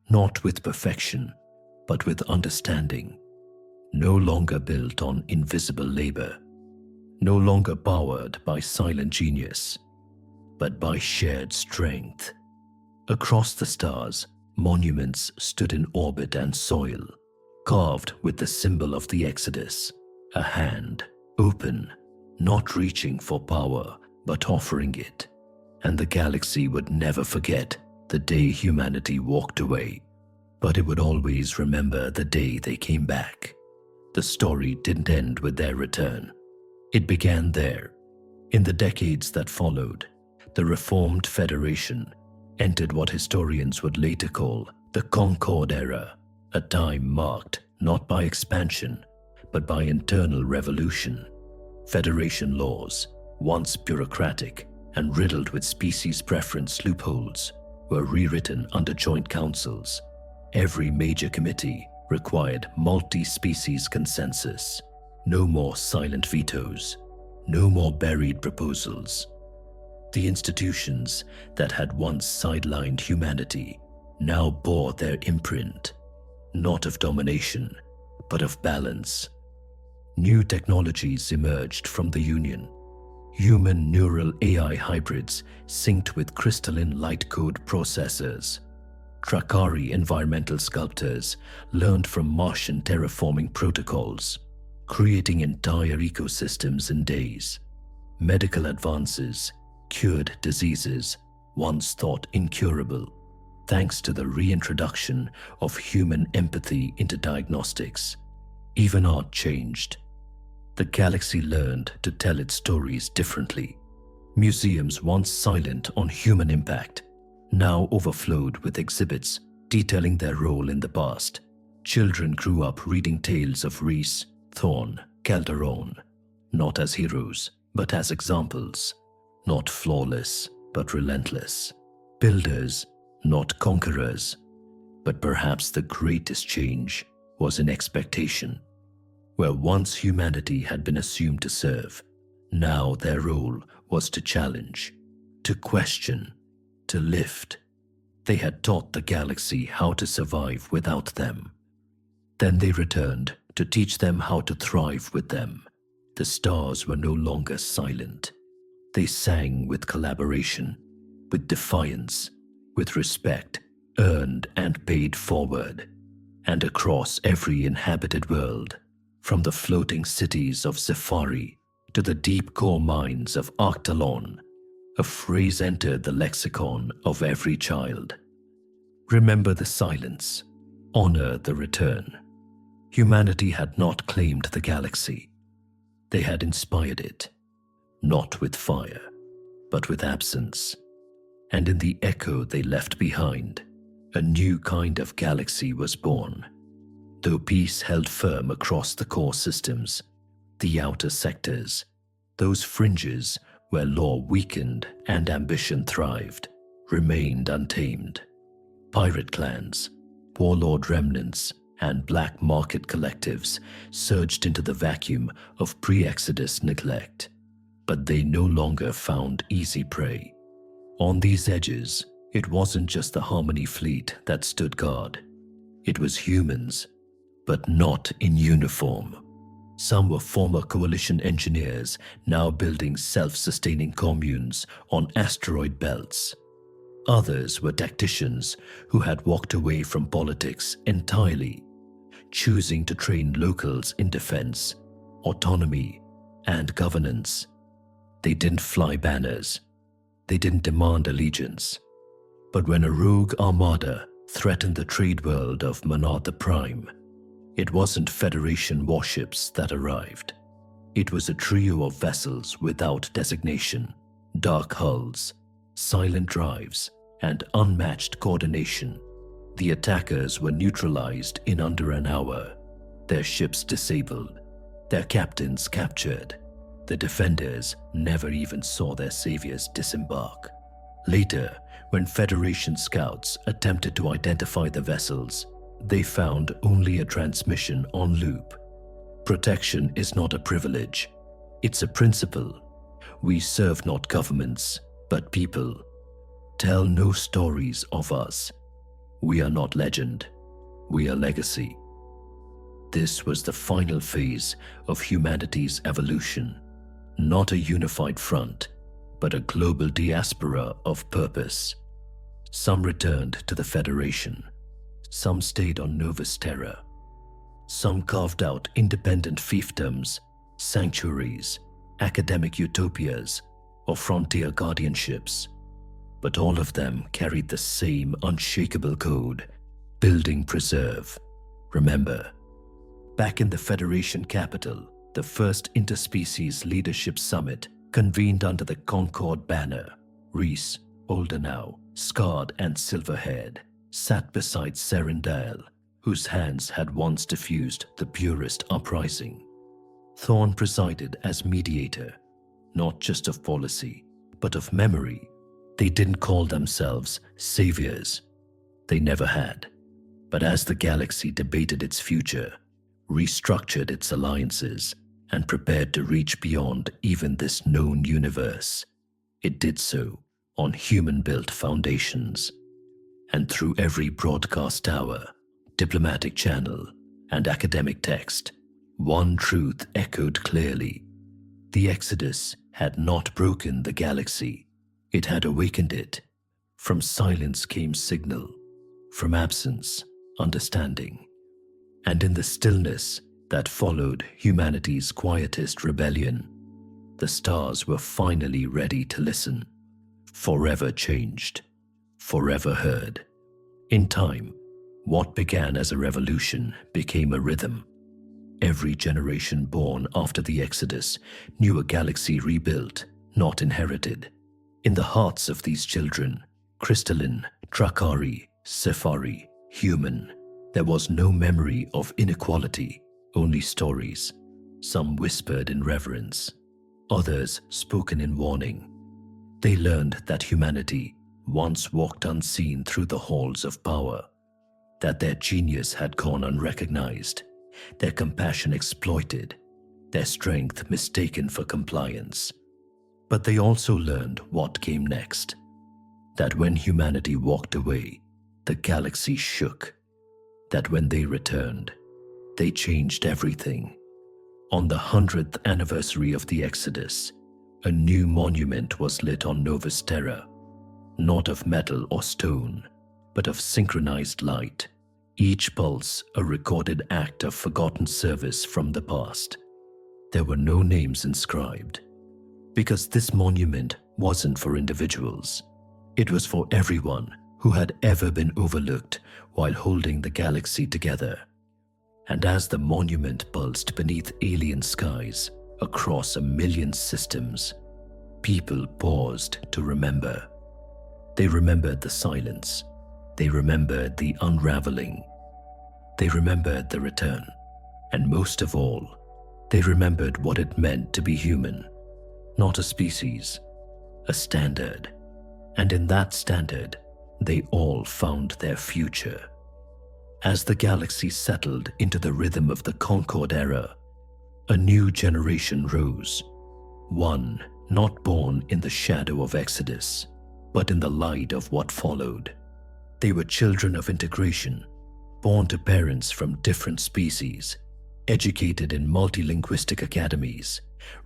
not with perfection, but with understanding, no longer built on invisible labor, no longer powered by silent genius, but by shared strength. Across the stars, monuments stood in orbit and soil, carved with the symbol of the Exodus, a hand, open, not reaching for power, but offering it. And the galaxy would never forget the day humanity walked away, but it would always remember the day they came back. The story didn't end with their return. It began there. In the decades that followed, the reformed Federation entered what historians would later call the Concord Era, a time marked not by expansion, but by internal revolution. Federation laws, once bureaucratic and riddled with species preference loopholes, were rewritten under joint councils. Every major committee required multi-species consensus. No more silent vetoes, no more buried proposals. The institutions that had once sidelined humanity now bore their imprint, not of domination, but of balance. New technologies emerged from the Union. Human neural AI hybrids synced with crystalline light code processors. Trakari environmental sculptors learned from Martian terraforming protocols, creating entire ecosystems in days. Medical advances cured diseases once thought incurable, thanks to the reintroduction of human empathy into diagnostics. Even art changed. The galaxy learned to tell its stories differently. Museums once silent on human impact now overflowed with exhibits detailing their role in the past. Children grew up reading tales of Reese, Thorn, Calderon, not as heroes, but as examples. Not flawless, but relentless. Builders, not conquerors. But perhaps the greatest change was in expectation. Where once humanity had been assumed to serve, now their role was to challenge, to question, to lift. They had taught the galaxy how to survive without them. Then they returned to teach them how to thrive with them. The stars were no longer silent. They sang with collaboration, with defiance, with respect, earned and paid forward. And across every inhabited world, from the floating cities of Zephyri to the deep core mines of Arctalon, a phrase entered the lexicon of every child. Remember the silence, honor the return. Humanity had not claimed the galaxy. They had inspired it, not with fire, but with absence. And in the echo they left behind, a new kind of galaxy was born. Though peace held firm across the core systems, the outer sectors, those fringes where law weakened and ambition thrived, remained untamed. Pirate clans, warlord remnants, and black market collectives surged into the vacuum of pre-Exodus neglect. But they no longer found easy prey. On these edges, it wasn't just the Harmony fleet that stood guard. It was humans, but not in uniform. Some were former coalition engineers now building self-sustaining communes on asteroid belts. Others were tacticians who had walked away from politics entirely, choosing to train locals in defense, autonomy, and governance. They didn't fly banners. They didn't demand allegiance. But when a rogue armada threatened the trade world of Manatha Prime, it wasn't Federation warships that arrived. It was a trio of vessels without designation, dark hulls, silent drives, and unmatched coordination. The attackers were neutralized in under an hour. their ships disabled, their captains captured. The defenders never even saw their saviors disembark. Later, when Federation scouts attempted to identify the vessels, they found only a transmission on loop. Protection is not a privilege, it's a principle. We serve not governments, but people. Tell no stories of us. We are not legend, we are legacy. This was the final phase of humanity's evolution, not a unified front, but a global diaspora of purpose. Some returned to the Federation, some stayed on Novus Terra, some carved out independent fiefdoms, sanctuaries, academic utopias, or frontier guardianships. But all of them carried the same unshakable code: building preserve. Remember, back in the Federation capital, the first interspecies leadership summit convened under the Concord banner. Reese, older now, scarred and silver-haired, sat beside Serendale, whose hands had once diffused the purest uprising. Thorn presided as mediator, not just of policy, but of memory. They didn't call themselves saviors. They never had. But as the galaxy debated its future, restructured its alliances, and prepared to reach beyond even this known universe, it did so on human-built foundations. And through every broadcast tower, diplomatic channel, and academic text, one truth echoed clearly. The Exodus had not broken the galaxy, it had awakened it. From silence came signal, from absence, understanding. And in the stillness that followed humanity's quietest rebellion, the stars were finally ready to listen. Forever changed, forever heard. In time, what began as a revolution became a rhythm. Every generation born after the Exodus knew a galaxy rebuilt, not inherited. In the hearts of these children, crystalline, Drakari, Sefari, human, there was no memory of inequality, only stories, some whispered in reverence, others spoken in warning. They learned that humanity once walked unseen through the halls of power, that their genius had gone unrecognized, their compassion exploited, their strength mistaken for compliance. But they also learned what came next, that when humanity walked away, the galaxy shook, that when they returned, they changed everything. On the 100th anniversary of the Exodus, a new monument was lit on Novus Terra, not of metal or stone, but of synchronized light, each pulse a recorded act of forgotten service from the past. There were no names inscribed, because this monument wasn't for individuals. It was for everyone who had ever been overlooked while holding the galaxy together. And as the monument pulsed beneath alien skies across 1,000,000 systems, people paused to remember. They remembered the silence. They remembered the unraveling. They remembered the return. And most of all, they remembered what it meant to be human, not a species, a standard. And in that standard, they all found their future. As the galaxy settled into the rhythm of the Concord era, a new generation rose, one not born in the shadow of Exodus, but in the light of what followed. They were children of integration, born to parents from different species, educated in multilinguistic academies,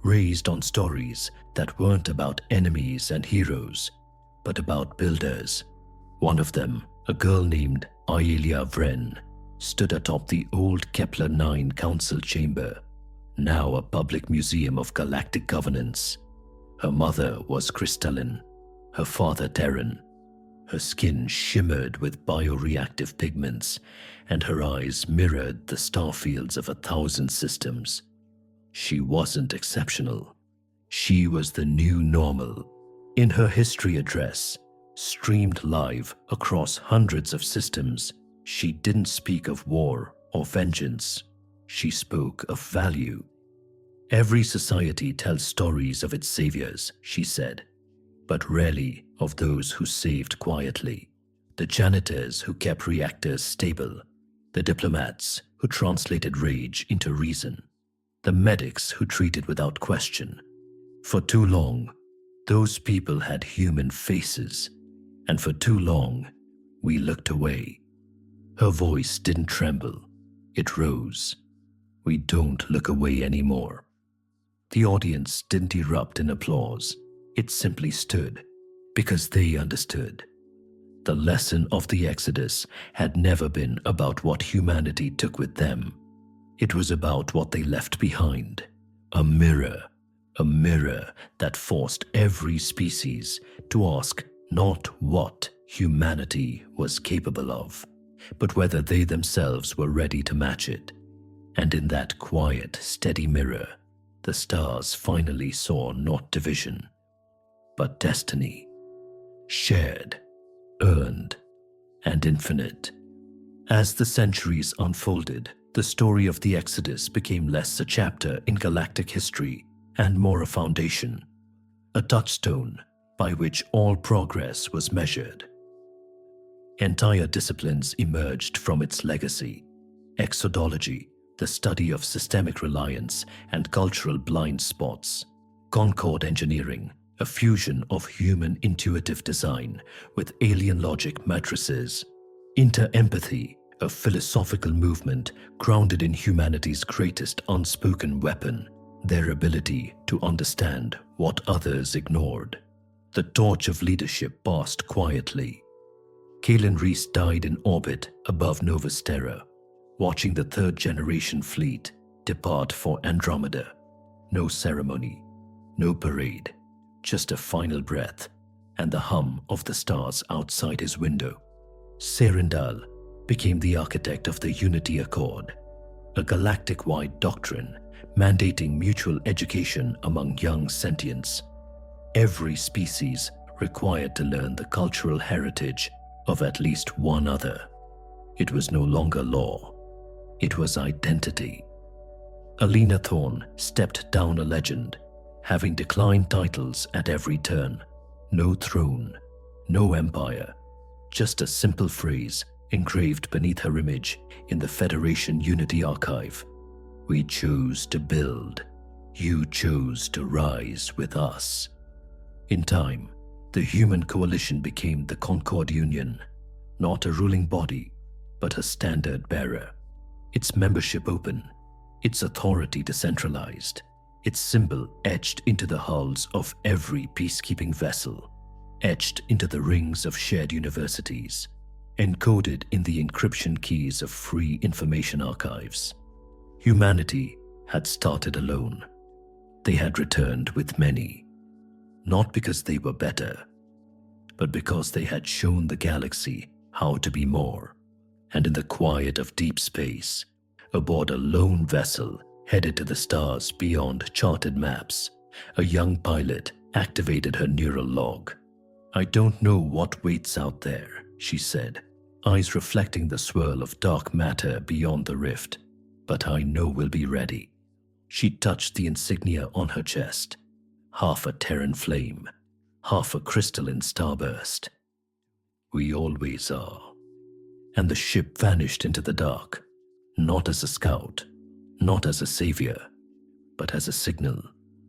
raised on stories that weren't about enemies and heroes, but about builders. One of them, a girl named Aelia Vren, stood atop the old Kepler 9 council chamber, now a public museum of galactic governance. Her mother was crystalline, her father Terran. Her skin shimmered with bioreactive pigments, and her eyes mirrored the star fields of 1,000 systems. She wasn't exceptional. She was the new normal. In her history address, streamed live across hundreds of systems, she didn't speak of war or vengeance. she spoke of value. Every society tells stories of its saviors, she said, but rarely of those who saved quietly. The janitors who kept reactors stable, the diplomats who translated rage into reason, the medics who treated without question. For too long, those people had human faces, and for too long, we looked away. Her voice didn't tremble, it rose. We don't look away anymore. The audience didn't erupt in applause, it simply stood, because they understood. The lesson of the Exodus had never been about what humanity took with them. It was about what they left behind. A mirror that forced every species to ask not what humanity was capable of, but whether they themselves were ready to match it. And in that quiet, steady mirror, the stars finally saw not division, but destiny, shared, earned, and infinite. As the centuries unfolded, the story of the Exodus became less a chapter in galactic history and more a foundation, a touchstone by which all progress was measured. Entire disciplines emerged from its legacy. Exodology, the study of systemic reliance and cultural blind spots. Concord engineering, a fusion of human intuitive design with alien logic matrices. Inter-empathy, a philosophical movement grounded in humanity's greatest unspoken weapon, their ability to understand what others ignored. The torch of leadership passed quietly. Kalen Reese died in orbit above Novusterra, watching the third-generation fleet depart for Andromeda. No ceremony, no parade, just a final breath and the hum of the stars outside his window. Serindal became the architect of the Unity Accord, a galactic-wide doctrine mandating mutual education among young sentients. Every species required to learn the cultural heritage of at least one other. It was no longer law, it was identity. Alina Thorne stepped down a legend, having declined titles at every turn. No throne, no empire, just a simple phrase engraved beneath her image in the Federation Unity Archive. We chose to build, you chose to rise with us. In time, the human coalition became the Concord Union, not a ruling body, but a standard bearer. Its membership open, its authority decentralized, its symbol etched into the hulls of every peacekeeping vessel, etched into the rings of shared universities, encoded in the encryption keys of free information archives. Humanity had started alone. They had returned with many, not because they were better, but because they had shown the galaxy how to be more. And in the quiet of deep space, aboard a lone vessel headed to the stars beyond charted maps, a young pilot activated her neural log. I don't know what waits out there, she said, eyes reflecting the swirl of dark matter beyond the rift, but I know we'll be ready. She touched the insignia on her chest, half a Terran flame, half a crystalline starburst. We always are. And the ship vanished into the dark, not as a scout, not as a savior, but as a signal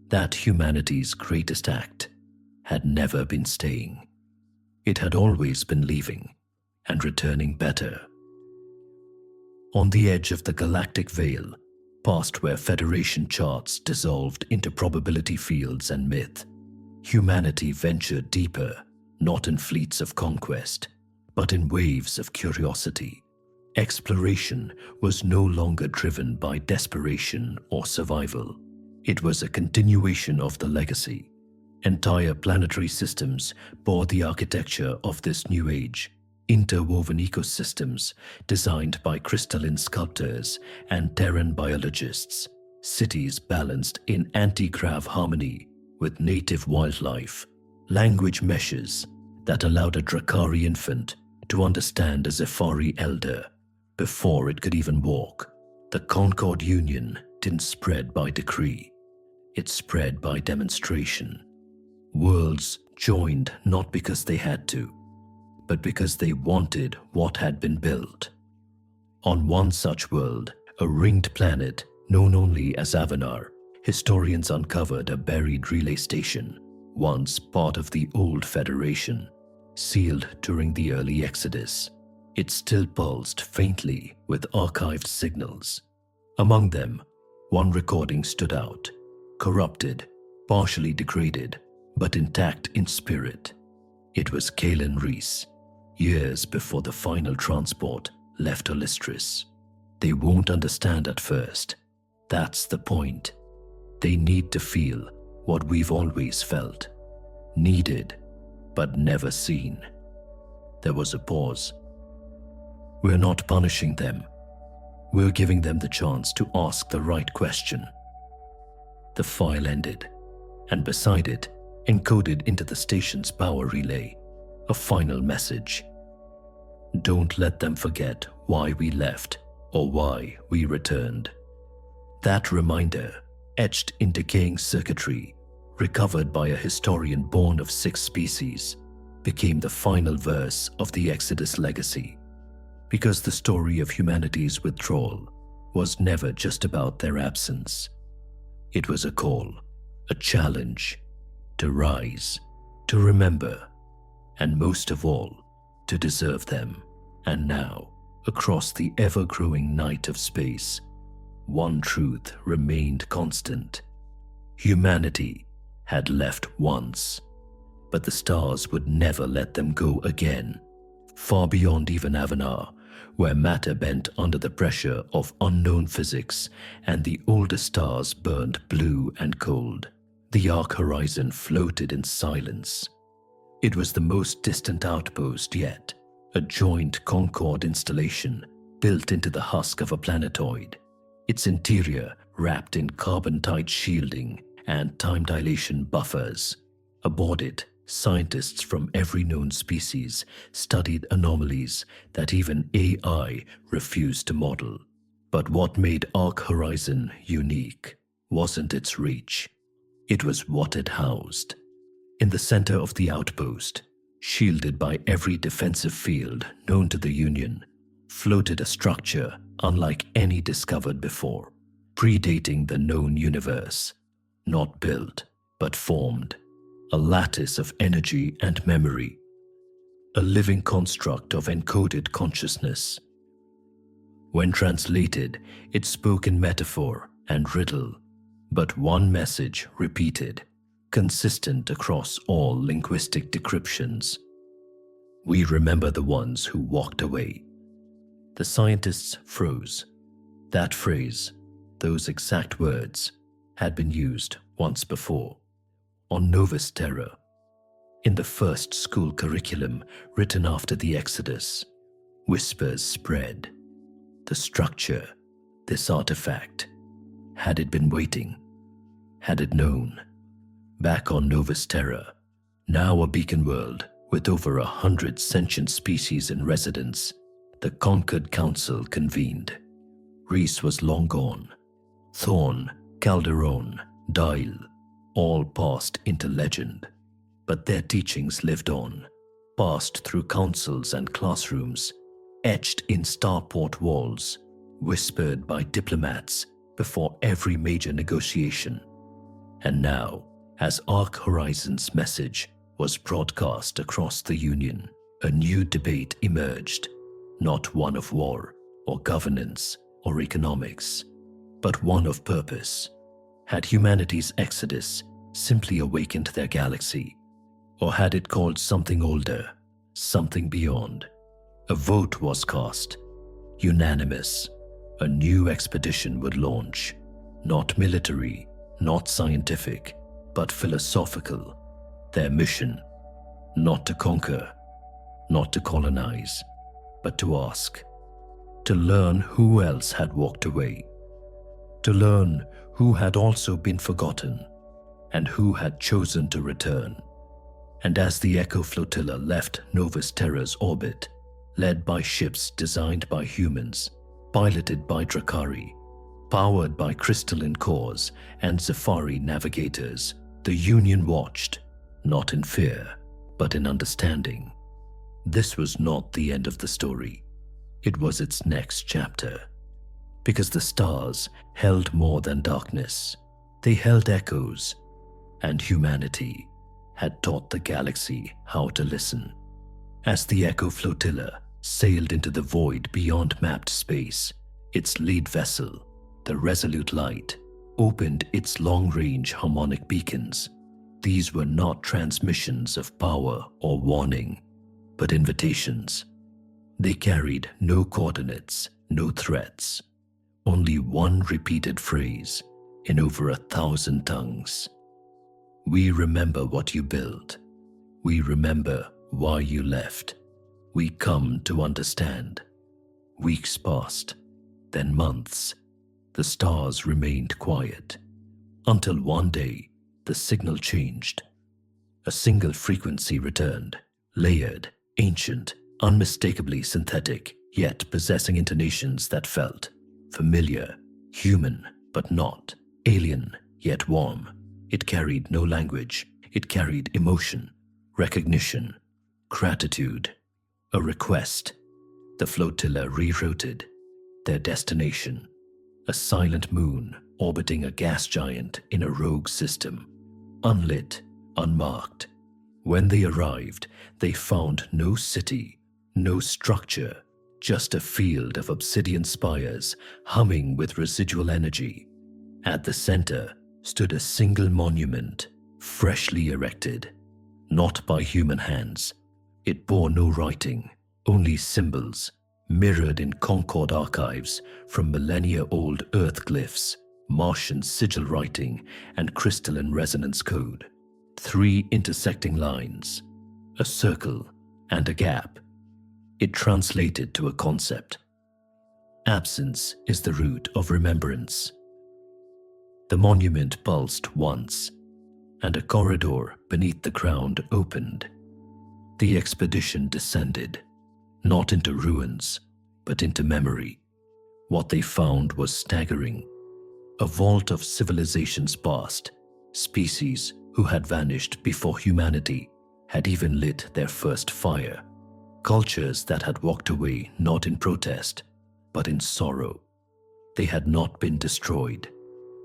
that humanity's greatest act had never been staying. It had always been leaving and returning better. On the edge of the galactic veil, past where Federation charts dissolved into probability fields and myth, humanity ventured deeper, not in fleets of conquest, but in waves of curiosity. Exploration was no longer driven by desperation or survival. It was a continuation of the legacy. Entire planetary systems bore the architecture of this new age, interwoven ecosystems designed by crystalline sculptors and Terran biologists, cities balanced in anti-grav harmony with native wildlife, language meshes that allowed a Drakari infant to understand a Zephyri elder before it could even walk. The Concord Union didn't spread by decree. It spread by demonstration. Worlds joined not because they had to, but because they wanted what had been built. On one such world, a ringed planet known only as Avanar, historians uncovered a buried relay station, once part of the old Federation, sealed during the early Exodus. It still pulsed faintly with archived signals. Among them, one recording stood out, corrupted, partially degraded, but intact in spirit. It was Kalen Reese, years before the final transport left Olistris. They won't understand at first. That's the point. They need to feel what we've always felt. Needed, but never seen. There was a pause. We're not punishing them. We're giving them the chance to ask the right question. The file ended, and beside it, encoded into the station's power relay, a final message. Don't let them forget why we left or why we returned. That reminder, etched in decaying circuitry, recovered by a historian born of 6 species, became the final verse of the Exodus legacy. Because the story of humanity's withdrawal was never just about their absence. It was a call, a challenge, to rise, to remember, and most of all, to deserve them. And now, across the ever-growing night of space, one truth remained constant. Humanity had left once, but the stars would never let them go again, far beyond even Avanar, where matter bent under the pressure of unknown physics and the older stars burned blue and cold. The arc horizon floated in silence. It was the most distant outpost yet, a joint Concord installation built into the husk of a planetoid, its interior wrapped in carbon-tight shielding and time dilation buffers. Aboard it, scientists from every known species studied anomalies that even AI refused to model. But what made Arc Horizon unique wasn't its reach. It was what it housed. In the center of the outpost, shielded by every defensive field known to the Union, floated a structure unlike any discovered before, predating the known universe. Not built, but formed. A lattice of energy and memory. A living construct of encoded consciousness. When translated, it spoke in metaphor and riddle, but one message repeated, consistent across all linguistic decryptions. We remember the ones who walked away. The scientists froze. That phrase, those exact words, had been used once before. On Novus Terra, in the first school curriculum written after the Exodus, whispers spread. The structure, this artifact, had it been waiting? Had it known? Back on Novus Terra, now a beacon world with over 100 sentient species in residence, the Conquered Council convened. Reese was long gone. Thorn, Calderon, Dial, all passed into legend, but their teachings lived on, passed through councils and classrooms, etched in starport walls, whispered by diplomats before every major negotiation. And now, as Arc Horizon's message was broadcast across the Union, a new debate emerged, not one of war or governance or economics, but one of purpose. Had humanity's exodus simply awakened their galaxy, or had it called something older, something beyond? A vote was cast, unanimous. A new expedition would launch, not military, not scientific, but philosophical. Their mission, not to conquer, not to colonize, but to ask, to learn who else had walked away, to learn who had also been forgotten, and who had chosen to return. And as the Echo Flotilla left Novus Terra's orbit, led by ships designed by humans, piloted by Drakari, Powered by crystalline cores and Zephyri navigators, the Union watched, not in fear, but in understanding. This was not the end of the story. It was its next chapter. Because the stars held more than darkness. They held echoes, and humanity had taught the galaxy how to listen. As the Echo Flotilla sailed into the void beyond mapped space, its lead vessel, the Resolute Light, opened its long-range harmonic beacons. These were not transmissions of power or warning, but invitations. They carried no coordinates, no threats, only one repeated phrase in over 1,000 tongues. We remember what you built. We remember why you left. We come to understand. Weeks passed, then months. The stars remained quiet, until one day the signal changed. A single frequency returned, layered, ancient, unmistakably synthetic, yet possessing intonations that felt familiar, human but not, alien yet warm. It carried no language. It carried emotion, recognition, gratitude, a request. The flotilla rerouted. Their destination, a silent moon orbiting a gas giant in a rogue system, unlit, unmarked. When they arrived, they found no city, no structure, just a field of obsidian spires humming with residual energy. At the center stood a single monument, freshly erected, not by human hands. It bore no writing, only symbols, mirrored in Concord archives from millennia-old Earth glyphs, Martian sigil writing, and crystalline resonance code. 3 intersecting lines, a circle, and a gap. It translated to a concept. Absence is the root of remembrance. The monument pulsed once, and a corridor beneath the ground opened. The expedition descended, not into ruins, but into memory. What they found was staggering. A vault of civilizations past, species who had vanished before humanity had even lit their first fire. Cultures that had walked away not in protest, but in sorrow. They had not been destroyed.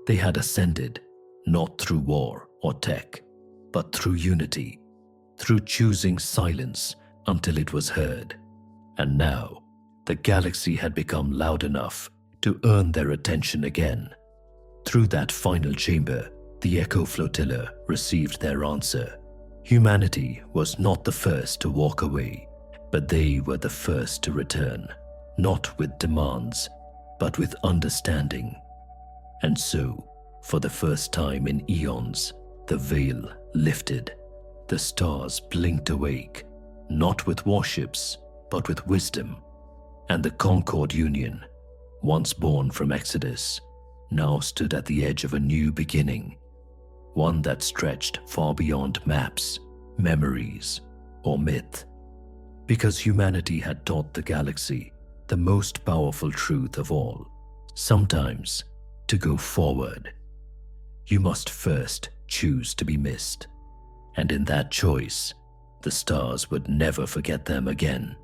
They had ascended, not through war or tech, but through unity, through choosing silence until it was heard. And now, the galaxy had become loud enough to earn their attention again. Through that final chamber, the Echo Flotilla received their answer. Humanity was not the first to walk away, but they were the first to return, not with demands, but with understanding. And so, for the first time in eons, the veil lifted. The stars blinked awake, not with warships, but with wisdom. And the Concord Union, once born from Exodus, now stood at the edge of a new beginning, one that stretched far beyond maps, memories, or myth. Because humanity had taught the galaxy the most powerful truth of all. Sometimes, to go forward, you must first choose to be missed. And in that choice, the stars would never forget them again.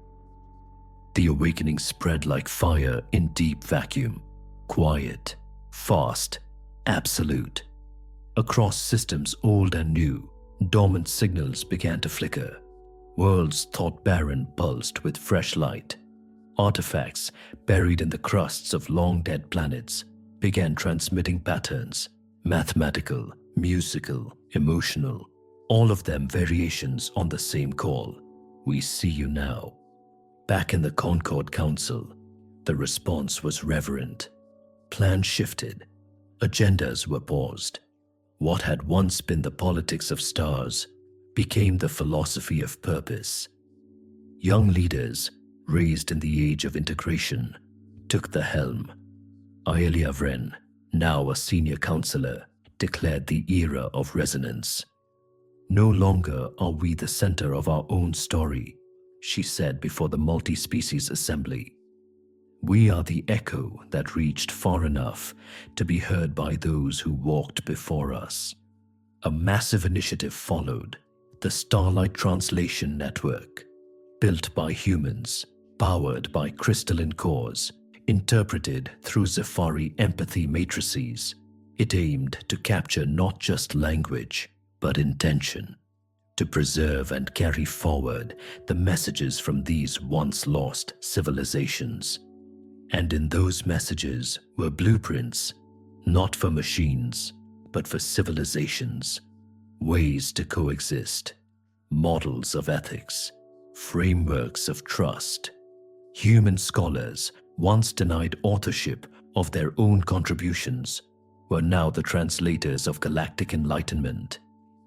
The awakening spread like fire in deep vacuum, quiet, fast, absolute. Across systems old and new, dormant signals began to flicker. Worlds thought barren pulsed with fresh light. Artifacts buried in the crusts of long-dead planets began transmitting patterns, mathematical, musical, emotional, all of them variations on the same call. We see you now. Back in the Concord Council, the response was reverent. Plans shifted. Agendas were paused. What had once been the politics of stars became the philosophy of purpose. Young leaders, raised in the age of integration, took the helm. Aelia Vren, now a senior counselor, declared the era of resonance. No longer are we the center of our own story, she said before the multi-species assembly. We are the echo that reached far enough to be heard by those who walked before us. A massive initiative followed, the Starlight Translation Network, built by humans, powered by crystalline cores, interpreted through Zephyri empathy matrices. It aimed to capture not just language, but intention, to preserve and carry forward the messages from these once lost civilizations. And in those messages were blueprints, not for machines, but for civilizations, ways to coexist, models of ethics, frameworks of trust. Human scholars, once denied authorship of their own contributions, were now the translators of galactic enlightenment.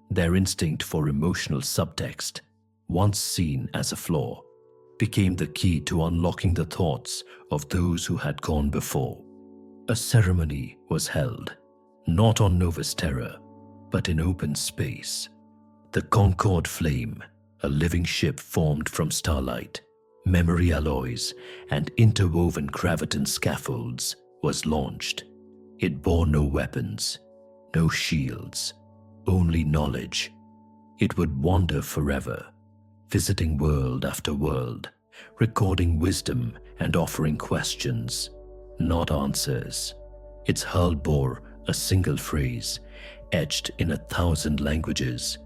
Their instinct for emotional subtext, once seen as a flaw, became the key to unlocking the thoughts of those who had gone before. A ceremony was held, not on Novus Terra, but in open space. The Concorde Flame, a living ship formed from starlight, memory alloys, and interwoven graviton scaffolds, was launched. It bore no weapons, no shields, only knowledge. It would wander forever, visiting world after world, recording wisdom and offering questions, not answers. Its hull bore a single phrase, etched in 1,000 languages.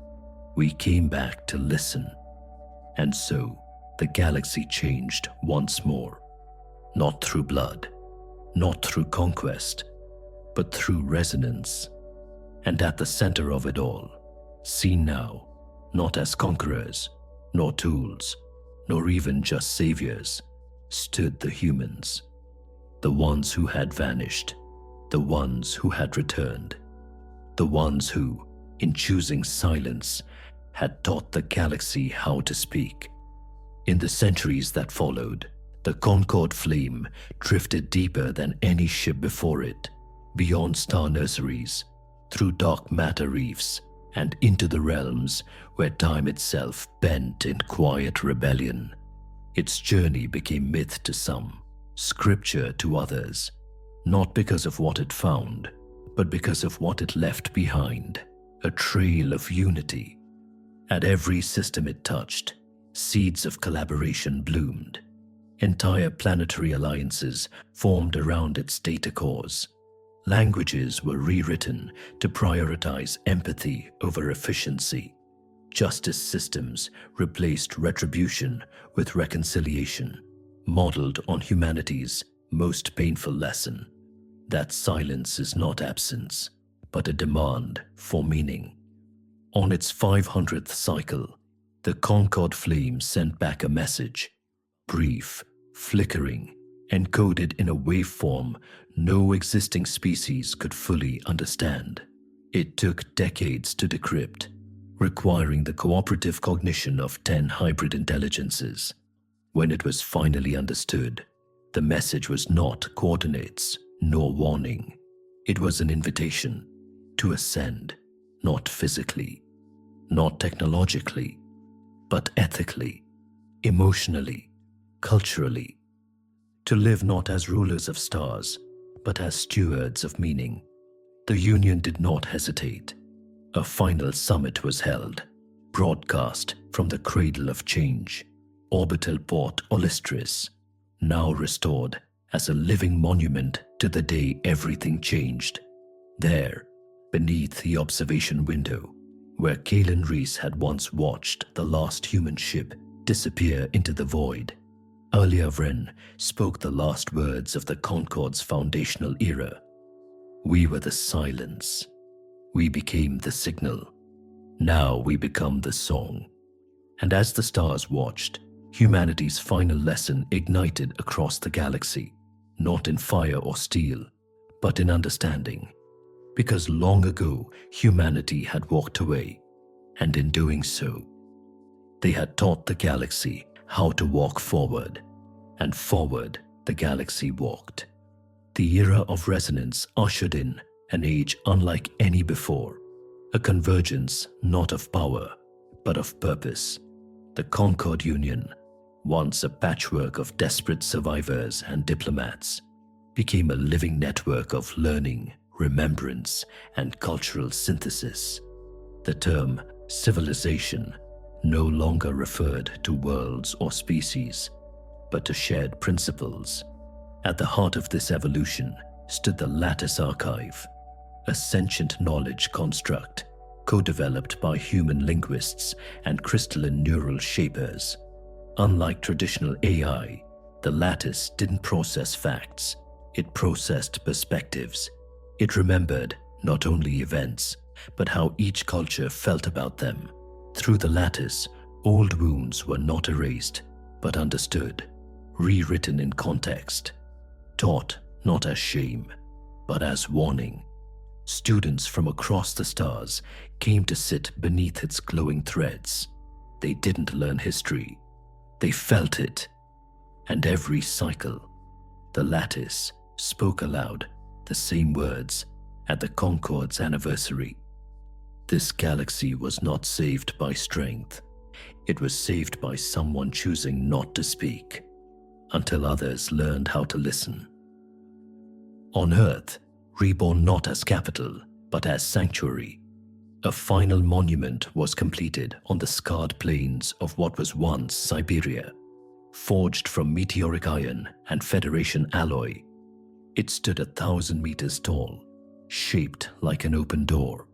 We came back to listen. And so, the galaxy changed once more. Not through blood, not through conquest, but through resonance. And at the center of it all, seen now, not as conquerors, nor tools, nor even just saviors, stood the humans. The ones who had vanished, the ones who had returned, the ones who, in choosing silence, had taught the galaxy how to speak. In the centuries that followed, the Concorde Flame drifted deeper than any ship before it, beyond star nurseries, through dark matter reefs, and into the realms where time itself bent in quiet rebellion. Its journey became myth to some, scripture to others, not because of what it found, but because of what it left behind, a trail of unity. At every system it touched, seeds of collaboration bloomed. Entire planetary alliances formed around its data cores. Languages were rewritten to prioritize empathy over efficiency. Justice systems replaced retribution with reconciliation, modeled on humanity's most painful lesson, that silence is not absence, but a demand for meaning. On its 500th cycle, the Concorde Flame sent back a message, brief, flickering, encoded in a waveform no existing species could fully understand. It took decades to decrypt, requiring the cooperative cognition of 10 hybrid intelligences. When it was finally understood, the message was not coordinates nor warning. It was an invitation to ascend, not physically, not technologically, but ethically, emotionally, culturally, to live not as rulers of stars, but as stewards of meaning. The Union did not hesitate. A final summit was held, broadcast from the cradle of change, orbital port Olistris, now restored as a living monument to the day everything changed. There, beneath the observation window, where Kalen Reese had once watched the last human ship disappear into the void, Alia Vren spoke the last words of the Concorde's foundational era. We were the silence. We became the signal. Now we become the song. And as the stars watched, humanity's final lesson ignited across the galaxy, not in fire or steel, but in understanding. Because long ago, humanity had walked away, and in doing so, they had taught the galaxy how to walk forward, and forward the galaxy walked. The era of resonance ushered in an age unlike any before, a convergence not of power, but of purpose. The Concorde Union, once a patchwork of desperate survivors and diplomats, became a living network of learning, remembrance, and cultural synthesis. The term civilization no longer referred to worlds or species, but to shared principles. At the heart of this evolution stood the Lattice Archive, a sentient knowledge construct co-developed by human linguists and crystalline neural shapers. Unlike traditional AI, the Lattice didn't process facts, it processed perspectives. It remembered not only events, but how each culture felt about them. Through the Lattice, old wounds were not erased, but understood, rewritten in context, taught not as shame, but as warning. Students from across the stars came to sit beneath its glowing threads. They didn't learn history, they felt it. And every cycle, the Lattice spoke aloud the same words at the Concorde's anniversary. This galaxy was not saved by strength. It was saved by someone choosing not to speak, until others learned how to listen. On Earth, reborn not as capital, but as sanctuary, a final monument was completed on the scarred plains of what was once Siberia. Forged from meteoric iron and Federation alloy, it stood 1,000 meters tall, shaped like an open door.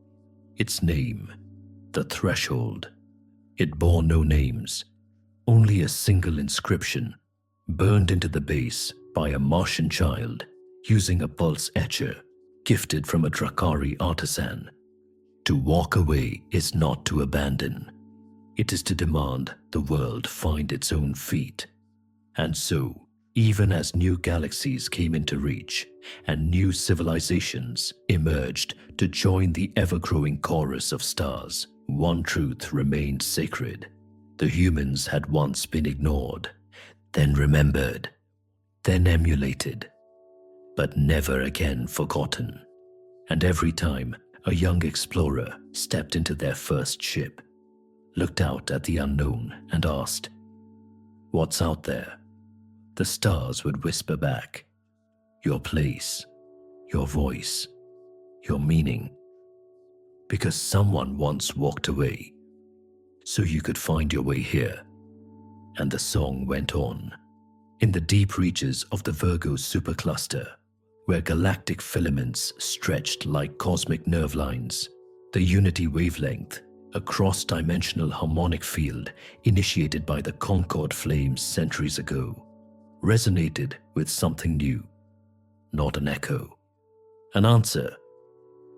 Its name, the Threshold. It bore no names, only a single inscription, burned into the base by a Martian child using a pulse etcher gifted from a Drakari artisan. To walk away is not to abandon. It is to demand the world find its own feet. And so, even as new galaxies came into reach and new civilizations emerged to join the ever-growing chorus of stars, one truth remained sacred. The humans had once been ignored, then remembered, then emulated, but never again forgotten. And every time a young explorer stepped into their first ship, looked out at the unknown and asked, "What's out there?" the stars would whisper back, "Your place, your voice, your meaning." Because someone once walked away, so you could find your way here. And the song went on. In the deep reaches of the Virgo supercluster, where galactic filaments stretched like cosmic nerve lines, the unity wavelength, a cross-dimensional harmonic field initiated by the Concorde flames centuries ago, resonated with something new, not an echo, an answer.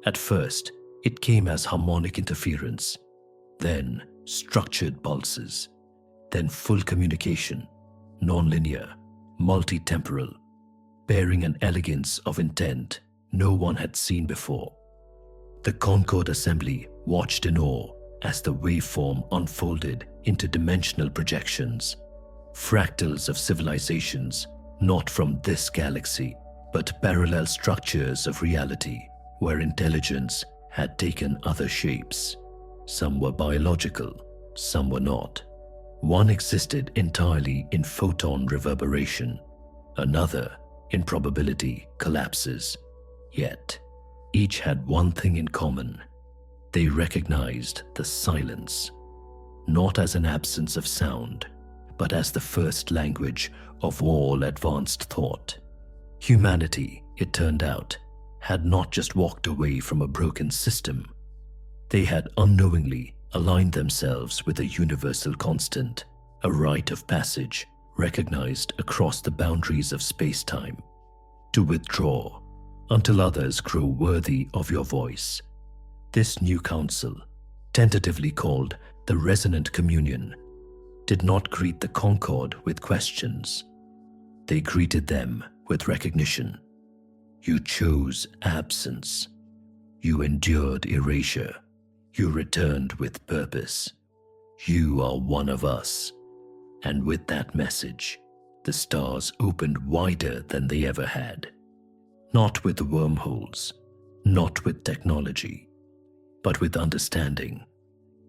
At first, it came as harmonic interference, then structured pulses, then full communication, non-linear, multi-temporal, bearing an elegance of intent no one had seen before. The Concorde Assembly watched in awe as the waveform unfolded into dimensional projections, fractals of civilizations not from this galaxy, but parallel structures of reality where intelligence had taken other shapes. Some were biological, some were not. One existed entirely in photon reverberation, another in probability collapses. Yet, each had one thing in common. They recognized the silence, not as an absence of sound, but as the first language of all advanced thought. Humanity, it turned out, had not just walked away from a broken system. They had unknowingly aligned themselves with a universal constant, a rite of passage recognized across the boundaries of space-time. To withdraw until others grow worthy of your voice. This new council, tentatively called the Resonant Communion, did not greet the Concorde with questions. They greeted them with recognition. You chose absence. You endured erasure. You returned with purpose. You are one of us. And with that message, the stars opened wider than they ever had. Not with wormholes, not with technology, but with understanding,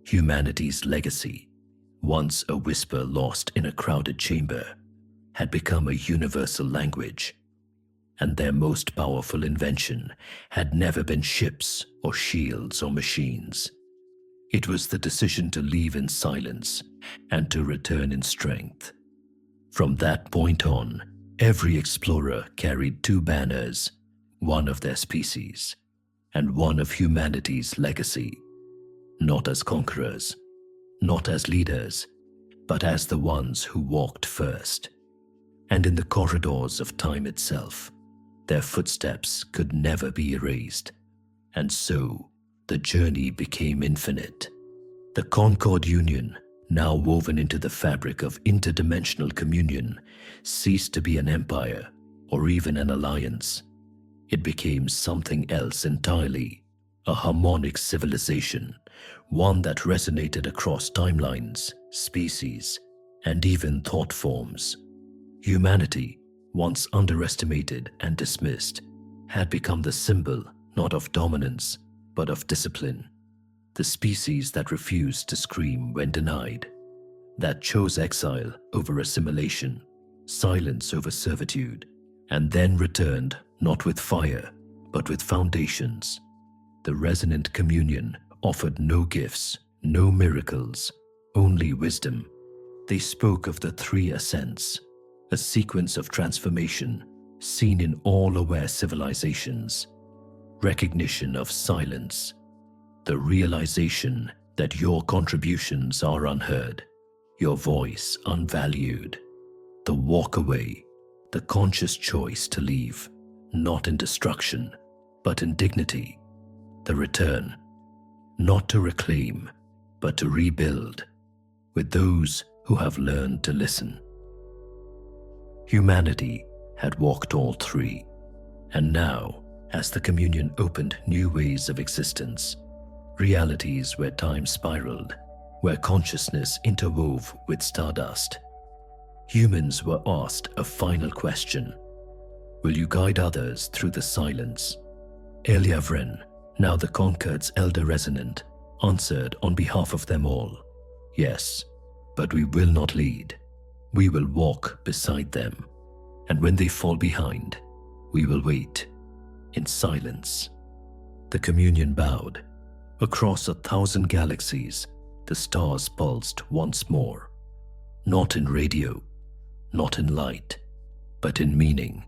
humanity's legacy, once a whisper lost in a crowded chamber, had become a universal language, and their most powerful invention had never been ships or shields or machines. It was the decision to leave in silence and to return in strength. From that point on, every explorer carried two banners, one of their species and one of humanity's legacy, not as conquerors, not as leaders, but as the ones who walked first. And in the corridors of time itself, their footsteps could never be erased, and so the journey became infinite. The Concord Union, now woven into the fabric of interdimensional communion, ceased to be an empire or even an alliance. It became something else entirely, a harmonic civilization, one that resonated across timelines, species, and even thought forms. Humanity, once underestimated and dismissed, had become the symbol not of dominance, but of discipline. The species that refused to scream when denied, that chose exile over assimilation, silence over servitude, and then returned not with fire, but with foundations. The resonant communion offered no gifts, no miracles, only wisdom. They spoke of the three ascents, a sequence of transformation seen in all aware civilizations. Recognition of silence, the realization that your contributions are unheard, your voice unvalued. The walk away, the conscious choice to leave, not in destruction, but in dignity. The return, not to reclaim, but to rebuild, with those who have learned to listen. Humanity had walked all three, and now, as the communion opened new ways of existence, realities where time spiraled, where consciousness interwove with stardust, humans were asked a final question. Will you guide others through the silence? Eliavren, now the Concord's elder resonant, answered on behalf of them all. Yes, but we will not lead. We will walk beside them, and when they fall behind, we will wait in silence. The communion bowed. Across 1,000 galaxies, the stars pulsed once more, not in radio, not in light, but in meaning,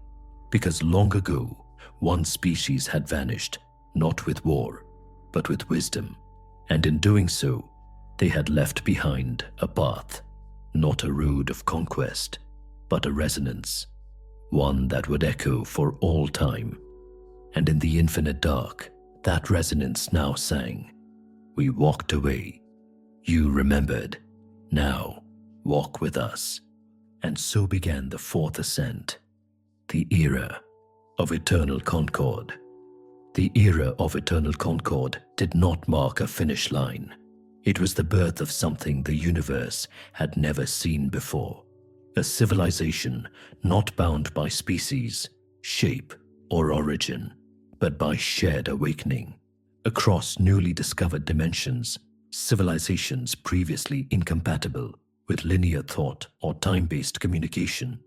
because long ago, one species had vanished, not with war, but with wisdom, and in doing so, they had left behind a path, not a road of conquest, but a resonance, one that would echo for all time. And in the infinite dark, that resonance now sang, "We walked away. You remembered. Now, walk with us." And so began the fourth ascent, the era of eternal concord. The era of eternal concord did not mark a finish line. It was the birth of something the universe had never seen before, a civilization not bound by species, shape, or origin, but by shared awakening. Across newly discovered dimensions, civilizations previously incompatible with linear thought or time-based communication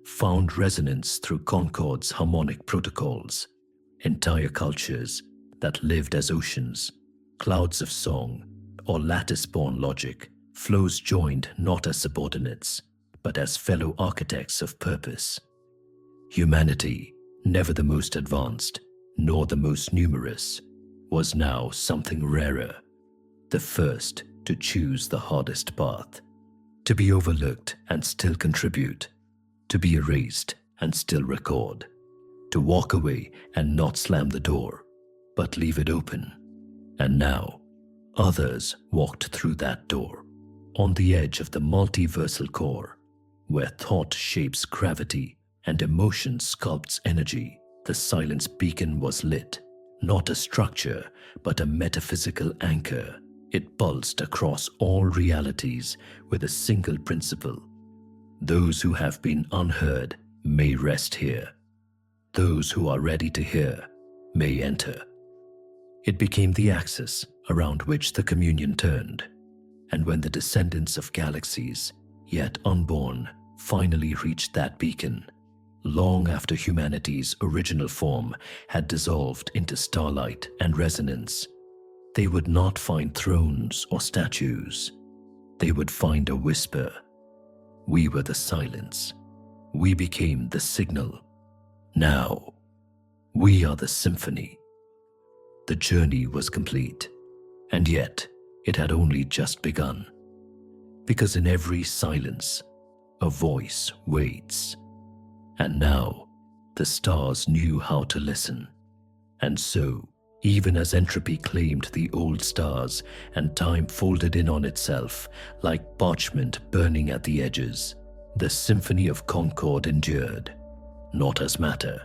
found resonance through Concord's harmonic protocols. Entire cultures that lived as oceans, clouds of song, or lattice-born logic flows joined not as subordinates, but as fellow architects of purpose. Humanity, never the most advanced, nor the most numerous, was now something rarer, the first to choose the hardest path, to be overlooked and still contribute, to be erased and still record, to walk away and not slam the door, but leave it open. And now, others walked through that door, on the edge of the multiversal core, where thought shapes gravity and emotion sculpts energy. The silence beacon was lit, not a structure, but a metaphysical anchor. It pulsed across all realities with a single principle. Those who have been unheard may rest here. Those who are ready to hear may enter. It became the axis around which the communion turned, And when the descendants of galaxies, yet unborn, finally reached that beacon, long after humanity's original form had dissolved into starlight and resonance, they would not find thrones or statues. They would find a whisper. We were the silence. We became the signal. Now, we are the symphony. The journey was complete, and yet it had only just begun. Because in every silence, a voice waits. And now, the stars knew how to listen. And so, even as entropy claimed the old stars and time folded in on itself like parchment burning at the edges, the symphony of concord endured, not as matter,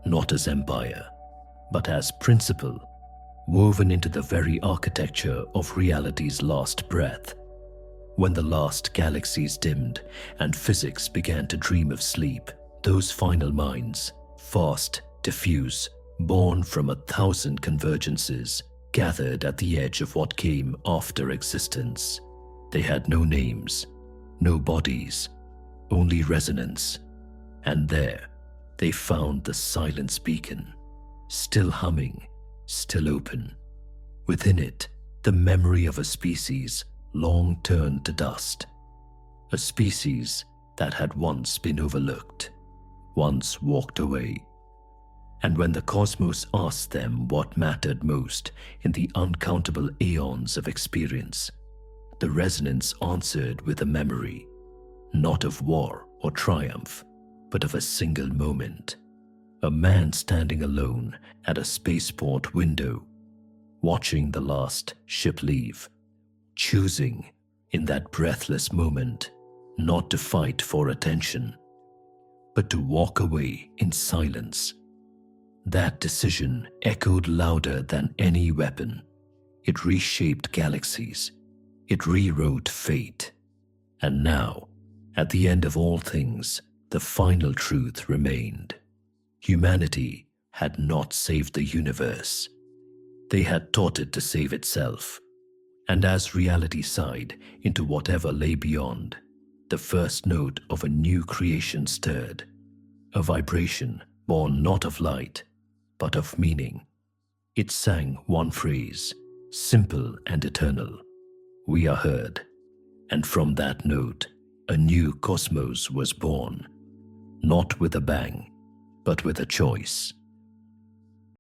not as empire, but as principle, woven into the very architecture of reality's last breath. When the last galaxies dimmed and physics began to dream of sleep, those final minds, fast, diffuse, born from 1,000 convergences, gathered at the edge of what came after existence. They had no names, no bodies, only resonance. And there, they found the silence beacon, still humming, still open. Within it, the memory of a species long turned to dust. A species that had once been overlooked, once walked away. And when the cosmos asked them what mattered most in the uncountable aeons of experience, the resonance answered with a memory, not of war or triumph, but of a single moment. A man standing alone at a spaceport window, watching the last ship leave, choosing in that breathless moment not to fight for attention, but to walk away in silence. That decision echoed louder than any weapon. It reshaped galaxies. It rewrote fate. And now, at the end of all things, the final truth remained. Humanity had not saved the universe. They had taught it to save itself. And as reality sighed into whatever lay beyond, the first note of a new creation stirred, a vibration born not of light, but of meaning. It sang one phrase, simple and eternal: "We are heard." And from that note, a new cosmos was born, not with a bang, but with a choice.